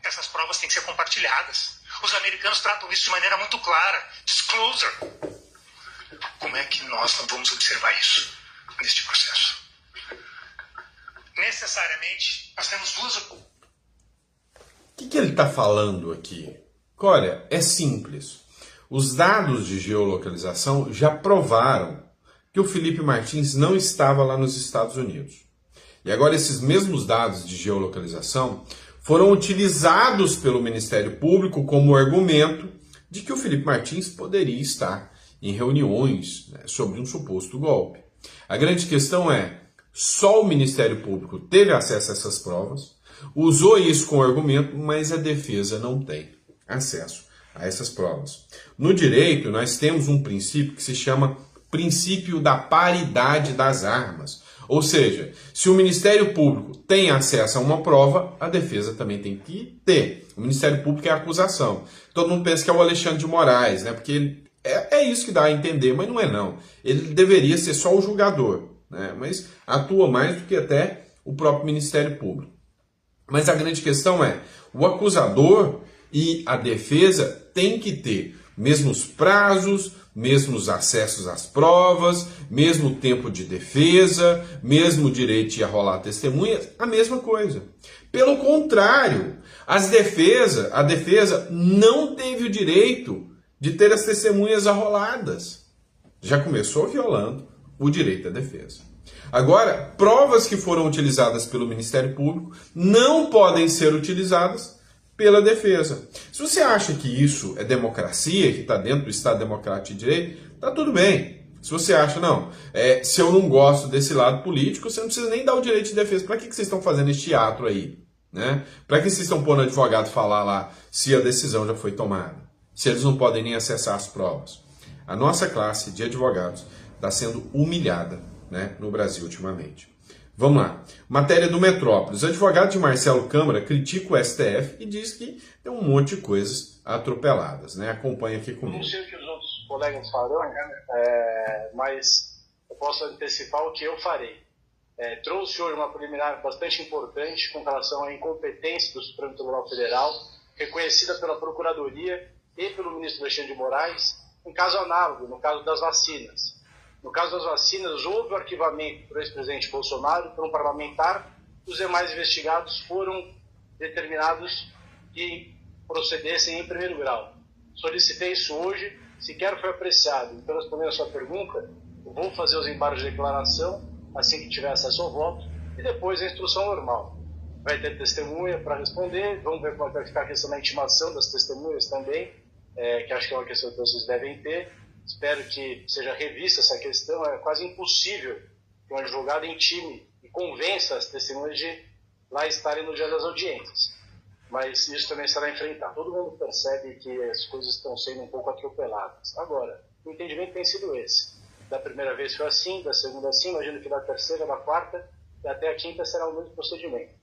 essas provas têm que ser compartilhadas. Os americanos tratam isso de maneira muito clara. Disclosure. Como é que nós não vamos observar isso neste processo? Necessariamente, nós temos duas... O que ele está falando aqui? Olha, é simples. Os dados de geolocalização já provaram que o Felipe Martins não estava lá nos Estados Unidos. E agora esses mesmos dados de geolocalização foram utilizados pelo Ministério Público como argumento de que o Felipe Martins poderia estar em reuniões, né, sobre um suposto golpe. A grande questão é, só o Ministério Público teve acesso a essas provas, usou isso como argumento, mas a defesa não tem acesso a essas provas. No direito, nós temos um princípio que se chama princípio da paridade das armas. Ou seja, se o Ministério Público tem acesso a uma prova, a defesa também tem que ter. O Ministério Público é a acusação. Todo mundo pensa que é o Alexandre de Moraes, né? Porque ele, é isso que dá a entender, mas não é não. Ele deveria ser só o julgador, né? Mas atua mais do que até o próprio Ministério Público. Mas a grande questão é, o acusador e a defesa têm que ter mesmos prazos, mesmos acessos às provas, mesmo tempo de defesa, mesmo direito de arrolar testemunhas, a mesma coisa. Pelo contrário, a defesa não teve o direito de ter as testemunhas arroladas. Já começou violando o direito à defesa. Agora, provas que foram utilizadas pelo Ministério Público não podem ser utilizadas pela defesa. Se você acha que isso é democracia, que está dentro do Estado Democrático de Direito, está tudo bem. Se você acha, não, se eu não gosto desse lado político, você não precisa nem dar o direito de defesa. Para que vocês estão fazendo esse teatro aí? Né? Para que vocês estão pondo advogado falar lá se a decisão já foi tomada? Se eles não podem nem acessar as provas. A nossa classe de advogados está sendo humilhada, né, no Brasil ultimamente. Vamos lá. Matéria do Metrópolis. O advogado de Marcelo Câmara critica o STF e diz que tem um monte de coisas atropeladas, né? Acompanha aqui comigo. Não sei o que os outros colegas farão, mas eu posso antecipar o que eu farei. Trouxe hoje uma preliminar bastante importante com relação à incompetência do Supremo Tribunal Federal, reconhecida pela Procuradoria e pelo ministro Alexandre de Moraes, em caso análogo, no caso das vacinas. No caso das vacinas, houve o arquivamento do ex-presidente Bolsonaro por um parlamentar, os demais investigados foram determinados que procedessem em primeiro grau. Solicitei isso hoje, sequer foi apreciado. Então, respondendo a sua pergunta, eu vou fazer os embargos de declaração assim que tiver acesso ao voto e depois a instrução normal. Vai ter testemunha para responder, vamos ver como vai ficar a questão da intimação das testemunhas também, que acho que é uma questão que vocês devem ter. Espero que seja revista essa questão. É quase impossível que um advogado intime e convença as testemunhas de lá estarem no dia das audiências. Mas isso também será enfrentado. Todo mundo percebe que as coisas estão sendo um pouco atropeladas. Agora, o entendimento tem sido esse. Da primeira vez foi assim, da segunda assim, imagino que da terceira, da quarta e até a quinta será o mesmo procedimento.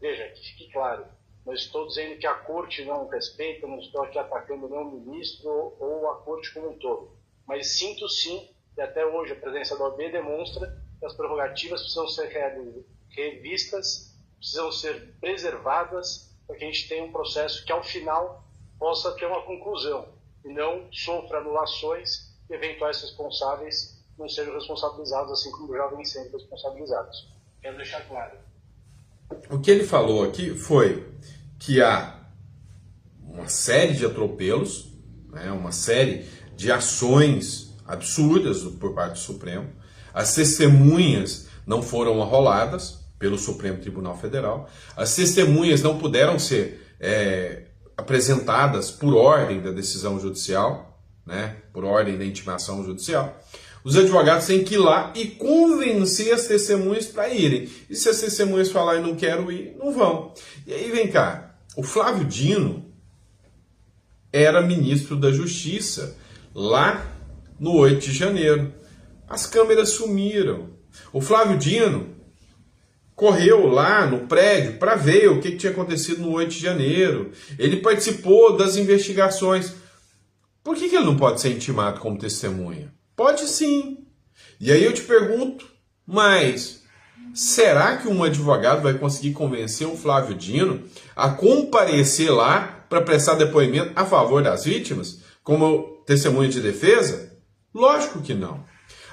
Veja, que fique claro. Não estou dizendo que a corte não respeita, não estou aqui atacando nenhum ministro ou a corte como um todo. Mas sinto sim, e até hoje a presença da OAB demonstra que as prerrogativas precisam ser revistas, precisam ser preservadas, para que a gente tenha um processo que ao final possa ter uma conclusão e não sofra anulações e eventuais responsáveis não sejam responsabilizados, assim como já vêm sendo responsabilizados. Quero deixar claro. O que ele falou aqui foi que há uma série de atropelos, né, uma série de ações absurdas por parte do Supremo. As testemunhas não foram arroladas pelo Supremo Tribunal Federal. As testemunhas não puderam ser apresentadas por ordem da decisão judicial, né, por ordem da intimação judicial. Os advogados têm que ir lá e convencer as testemunhas para irem. E se as testemunhas falarem não quero ir, não vão. E aí vem cá. O Flávio Dino era ministro da Justiça lá no 8 de janeiro. As câmeras sumiram. O Flávio Dino correu lá no prédio para ver o que tinha acontecido no 8 de janeiro. Ele participou das investigações. Por que ele não pode ser intimado como testemunha? Pode sim. E aí eu te pergunto, mas será que um advogado vai conseguir convencer o Flávio Dino a comparecer lá para prestar depoimento a favor das vítimas, como testemunha de defesa? Lógico que não.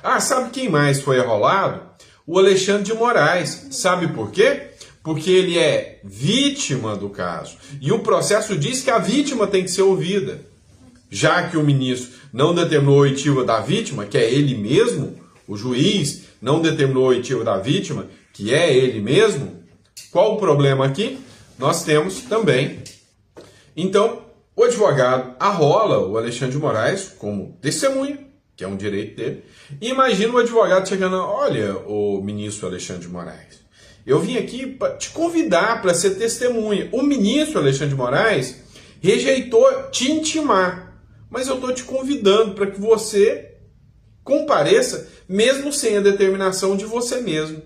Ah, sabe quem mais foi arrolado? O Alexandre de Moraes. Sabe por quê? Porque ele é vítima do caso. E o processo diz que a vítima tem que ser ouvida. Já que o ministro não determinou a oitiva da vítima, que é ele mesmo, o juiz não determinou a oitiva da vítima, que é ele mesmo, qual o problema aqui? Nós temos também, então, o advogado arrola o Alexandre de Moraes como testemunha, que é um direito dele. E imagina o advogado chegando, olha, o ministro Alexandre de Moraes, eu vim aqui para te convidar para ser testemunha. O ministro Alexandre de Moraes rejeitou te intimar, mas eu estou te convidando para que você compareça, mesmo sem a determinação de você mesmo.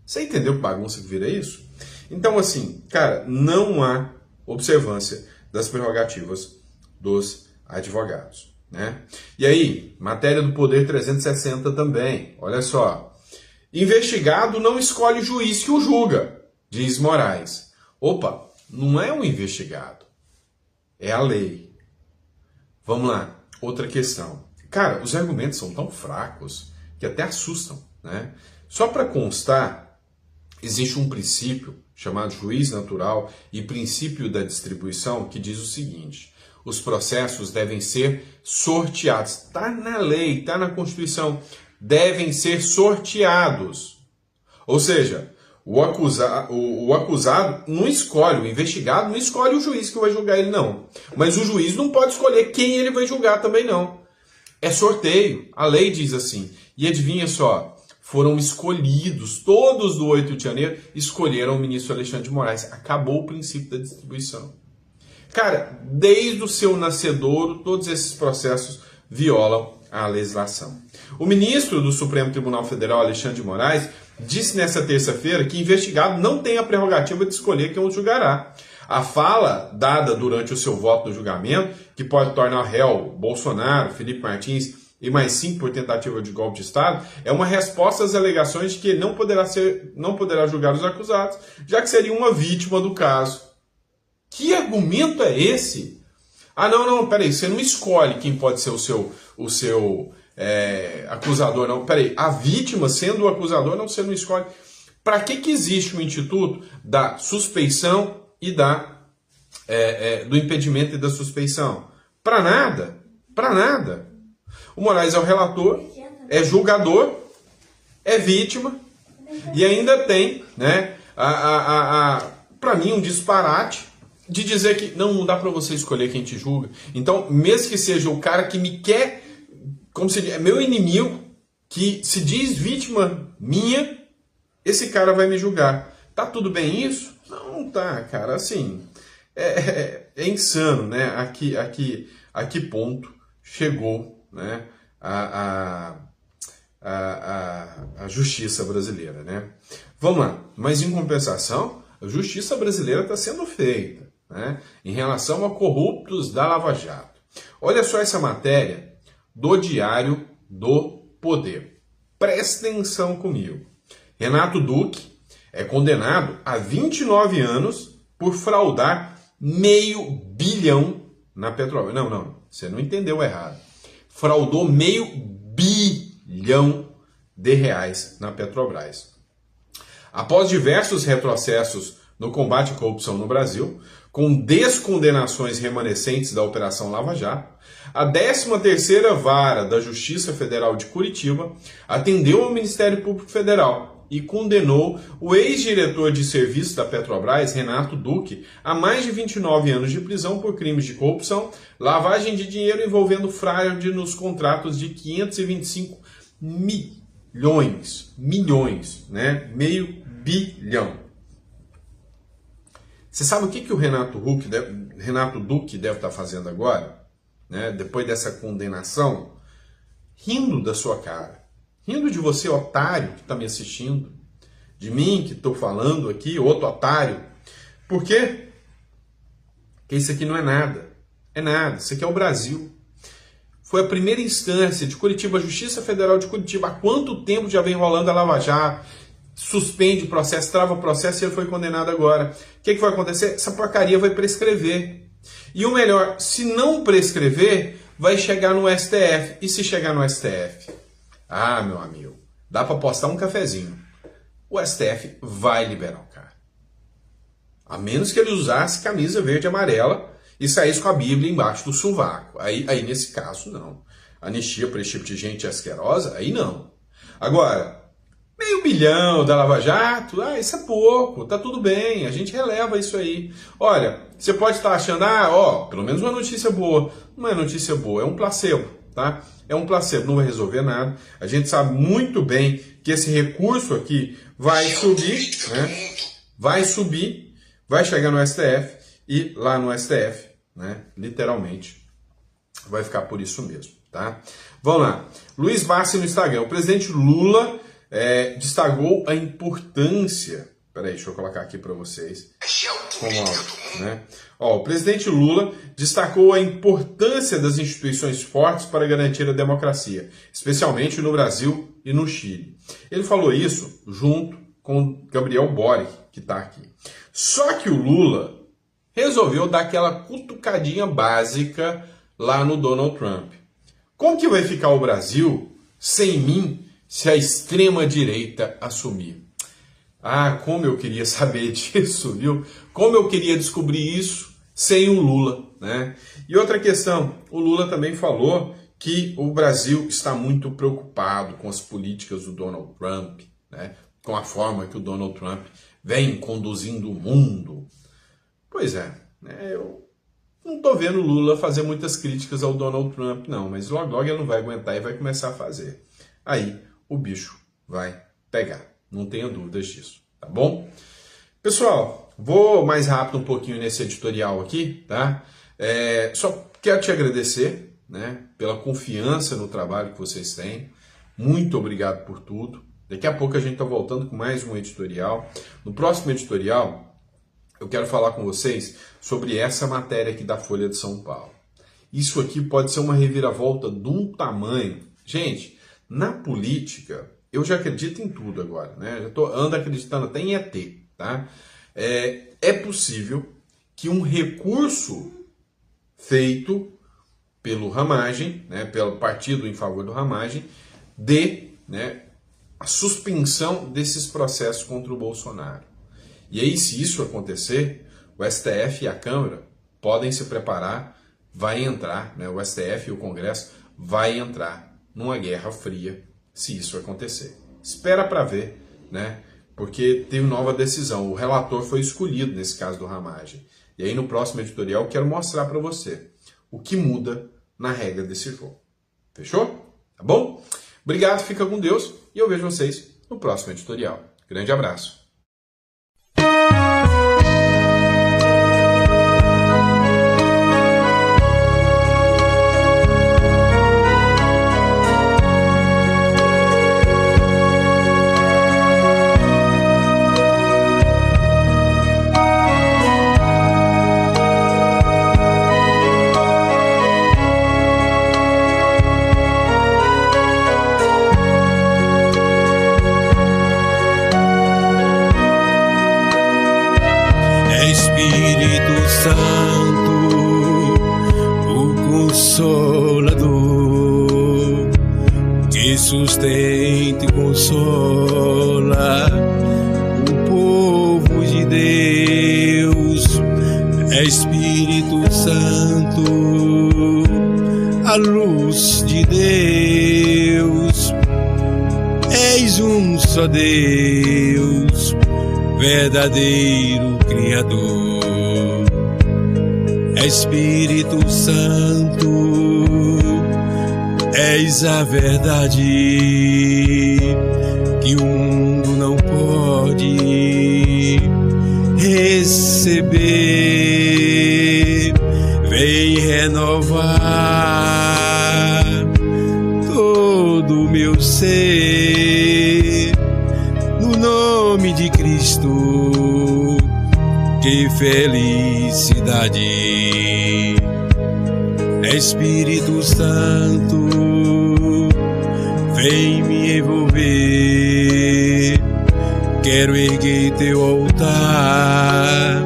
Você entendeu que bagunça que vira isso? Então, assim, cara, não há observância das prerrogativas dos advogados, né? E aí, matéria do Poder 360 também, olha só. Investigado não escolhe juiz que o julga, diz Moraes. Opa, não é um investigado, é a lei. Vamos lá, outra questão. Cara, os argumentos são tão fracos que até assustam, né? Só para constar, existe um princípio chamado juiz natural e princípio da distribuição que diz o seguinte: os processos devem ser sorteados. Está na lei, está na Constituição. Devem ser sorteados. Ou seja, o acusado não escolhe, o investigado não escolhe o juiz que vai julgar ele, não. Mas o juiz não pode escolher quem ele vai julgar também, não. É sorteio. A lei diz assim. E adivinha só, foram escolhidos, todos do 8 de janeiro escolheram o ministro Alexandre de Moraes. Acabou o princípio da distribuição. Cara, desde o seu nascedouro, todos esses processos violam a legislação. O ministro do Supremo Tribunal Federal, Alexandre de Moraes, disse nessa terça-feira que investigado não tem a prerrogativa de escolher quem o julgará. A fala dada durante o seu voto no julgamento, que pode tornar réu Bolsonaro, Felipe Martins e mais 5 por tentativa de golpe de Estado, é uma resposta às alegações de que ele não poderá julgar os acusados, já que seria uma vítima do caso. Que argumento é esse? Ah, não, peraí, você não escolhe quem pode ser o seu acusador, não. Peraí, a vítima sendo o acusador, não, você não escolhe. Para que existe o instituto da suspeição e do impedimento e da suspeição? Para nada, para nada. O Moraes é o relator, é julgador, é vítima e ainda tem, né, para mim, um disparate de dizer que não dá para você escolher quem te julga. Então, mesmo que seja o cara que me quer, como se diz, é meu inimigo, que se diz vítima minha, esse cara vai me julgar. Tá tudo bem isso? Não tá, cara. Assim, é insano, né? A que ponto chegou, né, a justiça brasileira, né? Vamos lá. Mas, em compensação, a justiça brasileira está sendo feita, né, em relação a corruptos da Lava Jato. Olha só essa matéria do Diário do Poder. Presta atenção comigo. Renato Duque é condenado a 29 anos por fraudar $500 milhão na Petrobras. Não, você não entendeu errado. Fraudou $500 bilhão na Petrobras. Após diversos retrocessos no combate à corrupção no Brasil, com descondenações remanescentes da Operação Lava Jato, a 13ª Vara da Justiça Federal de Curitiba atendeu ao Ministério Público Federal e condenou o ex-diretor de serviço da Petrobras, Renato Duque, a mais de 29 anos de prisão por crimes de corrupção, lavagem de dinheiro envolvendo fraude nos contratos de 525 milhões, né? $500 bilhão. Você sabe o que o Renato Duque deve estar fazendo agora, né? Depois dessa condenação? Rindo da sua cara. Rindo de você, otário, que está me assistindo. De mim, que estou falando aqui, outro otário. Por quê? Porque isso aqui não é nada. É nada. Isso aqui é o Brasil. Foi a primeira instância de Curitiba, a Justiça Federal de Curitiba. Há quanto tempo já vem rolando a Lava Jato? Suspende o processo, trava o processo e ele foi condenado agora. O que vai acontecer? Essa porcaria vai prescrever. E o melhor, se não prescrever, vai chegar no STF. E se chegar no STF? Ah, meu amigo, dá para postar um cafezinho. O STF vai liberar o cara. A menos que ele usasse camisa verde e amarela e saísse com a Bíblia embaixo do sovaco. Aí nesse caso, não. Anistia para esse tipo de gente asquerosa, aí não. Agora, 500 milhões da Lava Jato, isso é pouco, tá tudo bem, a gente releva isso aí. Olha, você pode estar achando, pelo menos uma notícia boa. Não é notícia boa, é um placebo, tá? É um placebo, não vai resolver nada. A gente sabe muito bem que esse recurso aqui vai subir, né? Vai subir, vai chegar no STF e lá no STF, né? Literalmente, vai ficar por isso mesmo, tá? Vamos lá. Luiz Bassi no Instagram. O presidente Lula destacou a importância... Peraí, deixa eu colocar aqui para vocês. Né? O presidente Lula destacou a importância das instituições fortes para garantir a democracia, especialmente no Brasil e no Chile. Ele falou isso junto com Gabriel Boric, que está aqui. Só que o Lula resolveu dar aquela cutucadinha básica lá no Donald Trump. Como que vai ficar o Brasil sem mim se a extrema-direita assumir? Como eu queria saber disso, viu? Como eu queria descobrir isso sem o Lula, né? E outra questão, o Lula também falou que o Brasil está muito preocupado com as políticas do Donald Trump, né? Com a forma que o Donald Trump vem conduzindo o mundo. Pois é, né? Eu não estou vendo o Lula fazer muitas críticas ao Donald Trump, não, mas logo logo ele não vai aguentar e vai começar a fazer. Aí o bicho vai pegar, não tenha dúvidas disso, tá bom? Pessoal, vou mais rápido um pouquinho nesse editorial aqui, tá? Só quero te agradecer, né, pela confiança no trabalho que vocês têm. Muito obrigado por tudo. Daqui a pouco a gente está voltando com mais um editorial. No próximo editorial, eu quero falar com vocês sobre essa matéria aqui da Folha de São Paulo. Isso aqui pode ser uma reviravolta de um tamanho. Gente, na política, eu já acredito em tudo agora, né? Eu ando acreditando até em ET, tá? É possível que um recurso feito pelo Ramagem, né, pelo partido em favor do Ramagem, dê, né, a suspensão desses processos contra o Bolsonaro. E aí, se isso acontecer, o STF e a Câmara podem se preparar, vai entrar, né, o STF e o Congresso vai entrar numa guerra fria, se isso acontecer. Espera para ver, né, porque teve nova decisão. O relator foi escolhido nesse caso do Ramagem. E aí, no próximo editorial, eu quero mostrar para você o que muda na regra desse jogo. Fechou? Tá bom? Obrigado, fica com Deus e eu vejo vocês no próximo editorial. Grande abraço. Santo, o Consolador, que sustenta e consola o povo de Deus. É Espírito Santo, a luz de Deus. És um só Deus, verdadeiro Criador. Espírito Santo, és a verdade que o mundo não pode receber. Vem renovar todo o meu ser, no nome de Cristo. Que felicidade! Espírito Santo, vem me envolver. Quero erguer teu altar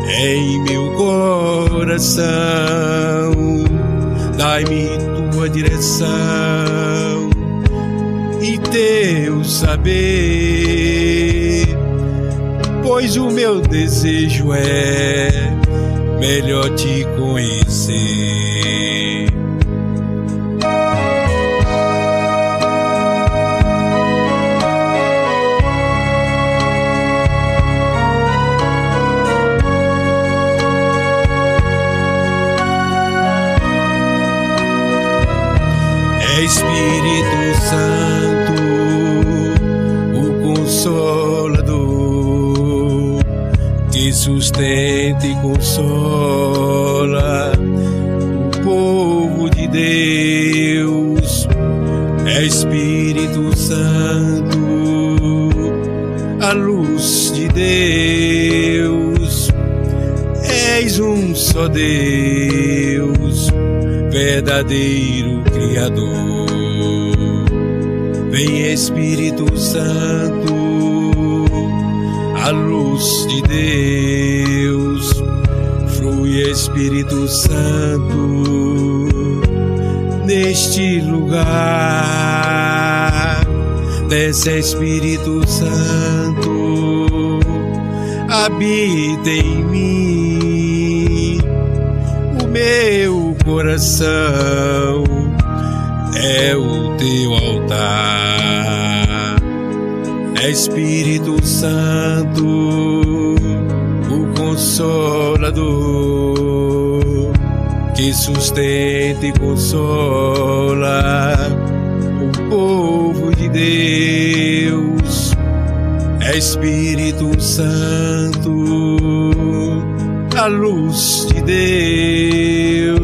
em meu coração. Dai-me tua direção e teu saber, pois o meu desejo é melhor te conhecer. é Espírito Santo, o Consolador, que sustenta e consola o povo de Deus. É Espírito Santo, a luz de Deus. És um só Deus, verdadeiro Criador. Vem Espírito Santo, a luz de Deus. Flui Espírito Santo neste lugar. Desce Espírito Santo, habita em mim. O meu coração é o teu altar. É Espírito Santo, o Consolador, que sustenta e consola o povo de Deus. É Espírito Santo, a luz de Deus.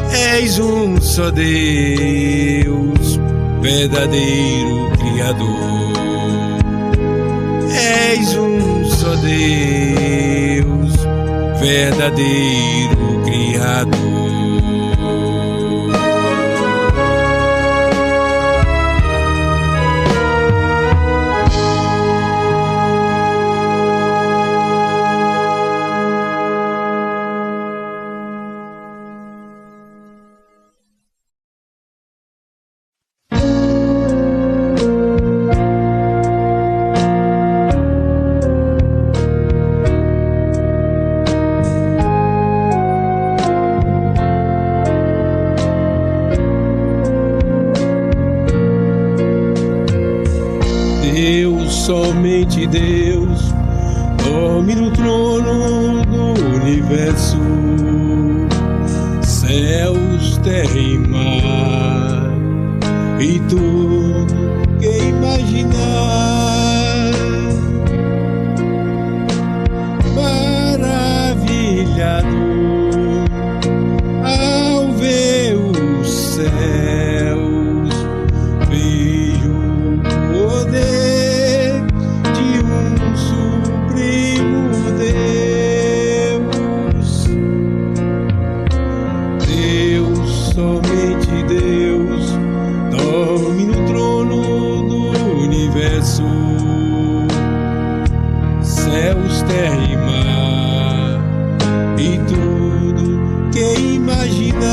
És um só Deus, verdadeiro Criador. És um só Deus, verdadeiro Criador. Somente Deus dorme no trono do universo, céus, terra e mar, e tudo que imaginar. Maravilhado ao ver os céus, vejo o poder céus, terra e mar, e tudo que imaginar.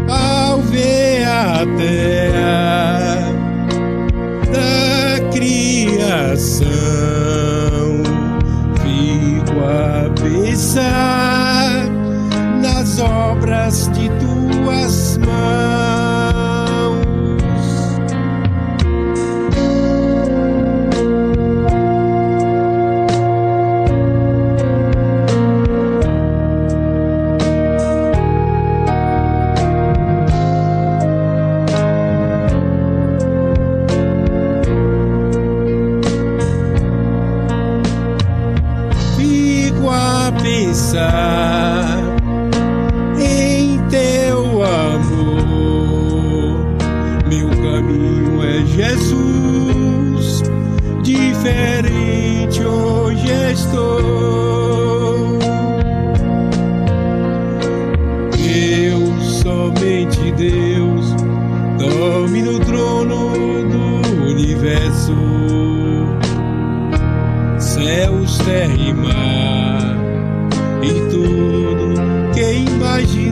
Ao ver a terra da criação, fico a pensar nas obras de tuas mãos. Pensar em teu amor, meu caminho é Jesus, diferente hoje estou. Deus, somente Deus, dorme no trono do universo, céus, terra e mar, e tudo que imaginar.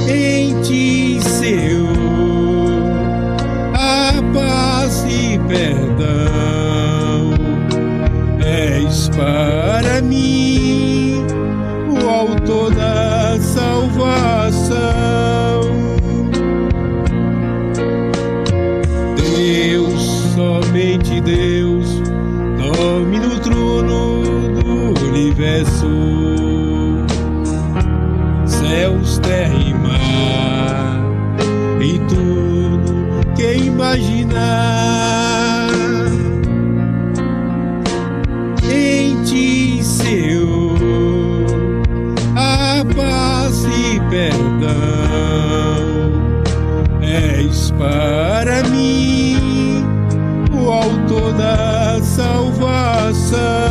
Em ti, Senhor, a paz e perdão. És para mim o autor da salvação. Deus, somente Deus, dorme no trono do universo, universo, céus, terra e mar, e tudo que imaginar. Em ti, Senhor, a paz e perdão, és para mim o autor da salvação.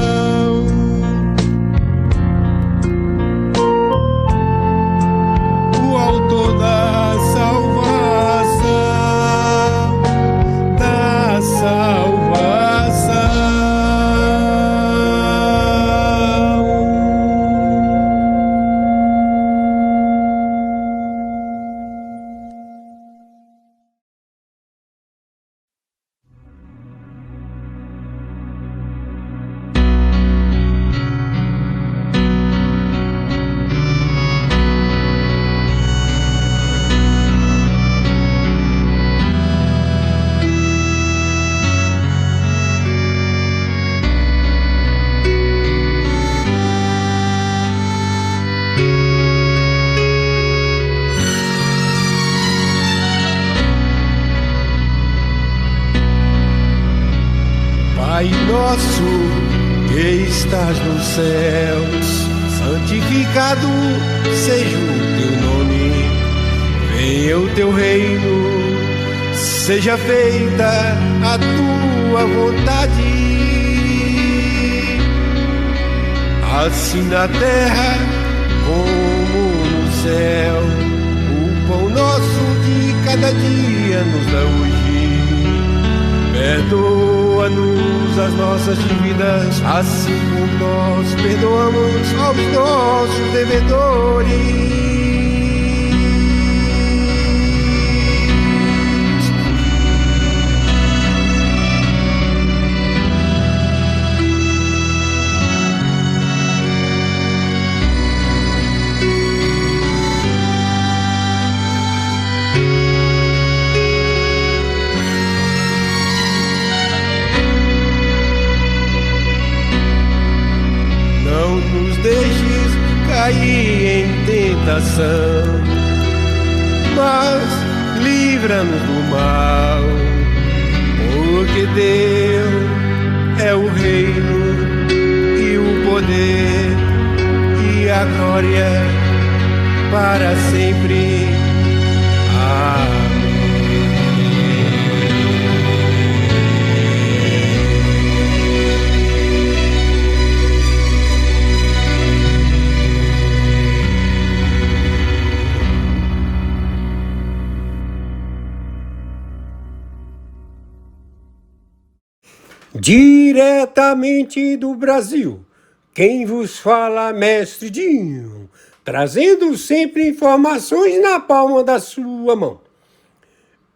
O autor da salvação, da salvação. Pai nosso que estás nos céus, santificado seja o teu nome. Venha o teu reino, seja feita a tua vontade, assim na terra como no céu. O pão nosso de cada dia nos dá hoje. Perdoa-nos as nossas dívidas, assim como nós perdoamos aos nossos devedores. Deixes cair em tentação, mas livra-nos do mal, porque teu é o reino e o poder e a glória para sempre. Amém. Diretamente do Brasil, quem vos fala, Mestre Dinho, trazendo sempre informações na palma da sua mão.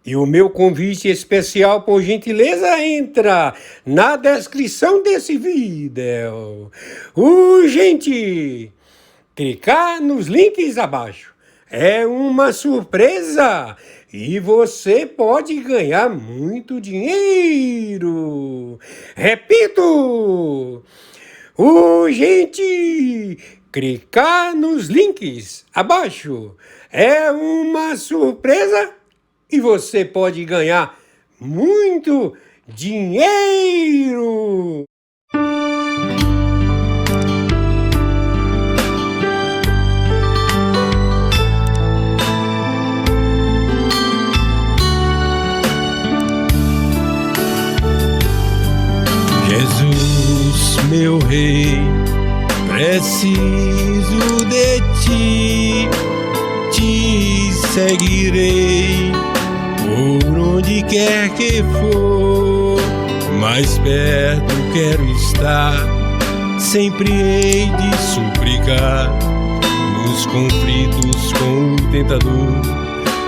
E o meu convite especial, por gentileza, entra na descrição desse vídeo. Urgente! Clicar nos links abaixo. É uma surpresa! E você pode ganhar muito dinheiro. Repito! Urgente! Clicar nos links abaixo. É uma surpresa e você pode ganhar muito dinheiro. Jesus, meu rei, preciso de ti, te seguirei por onde quer que for, mais perto quero estar, sempre hei de suplicar, nos conflitos com o tentador,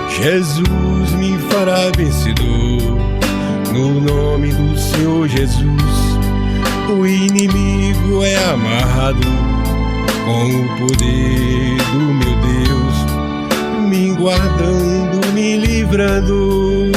Jesus me fará vencedor, no nome do Senhor Jesus. O inimigo é amarrado com o poder do meu Deus, me guardando, me livrando.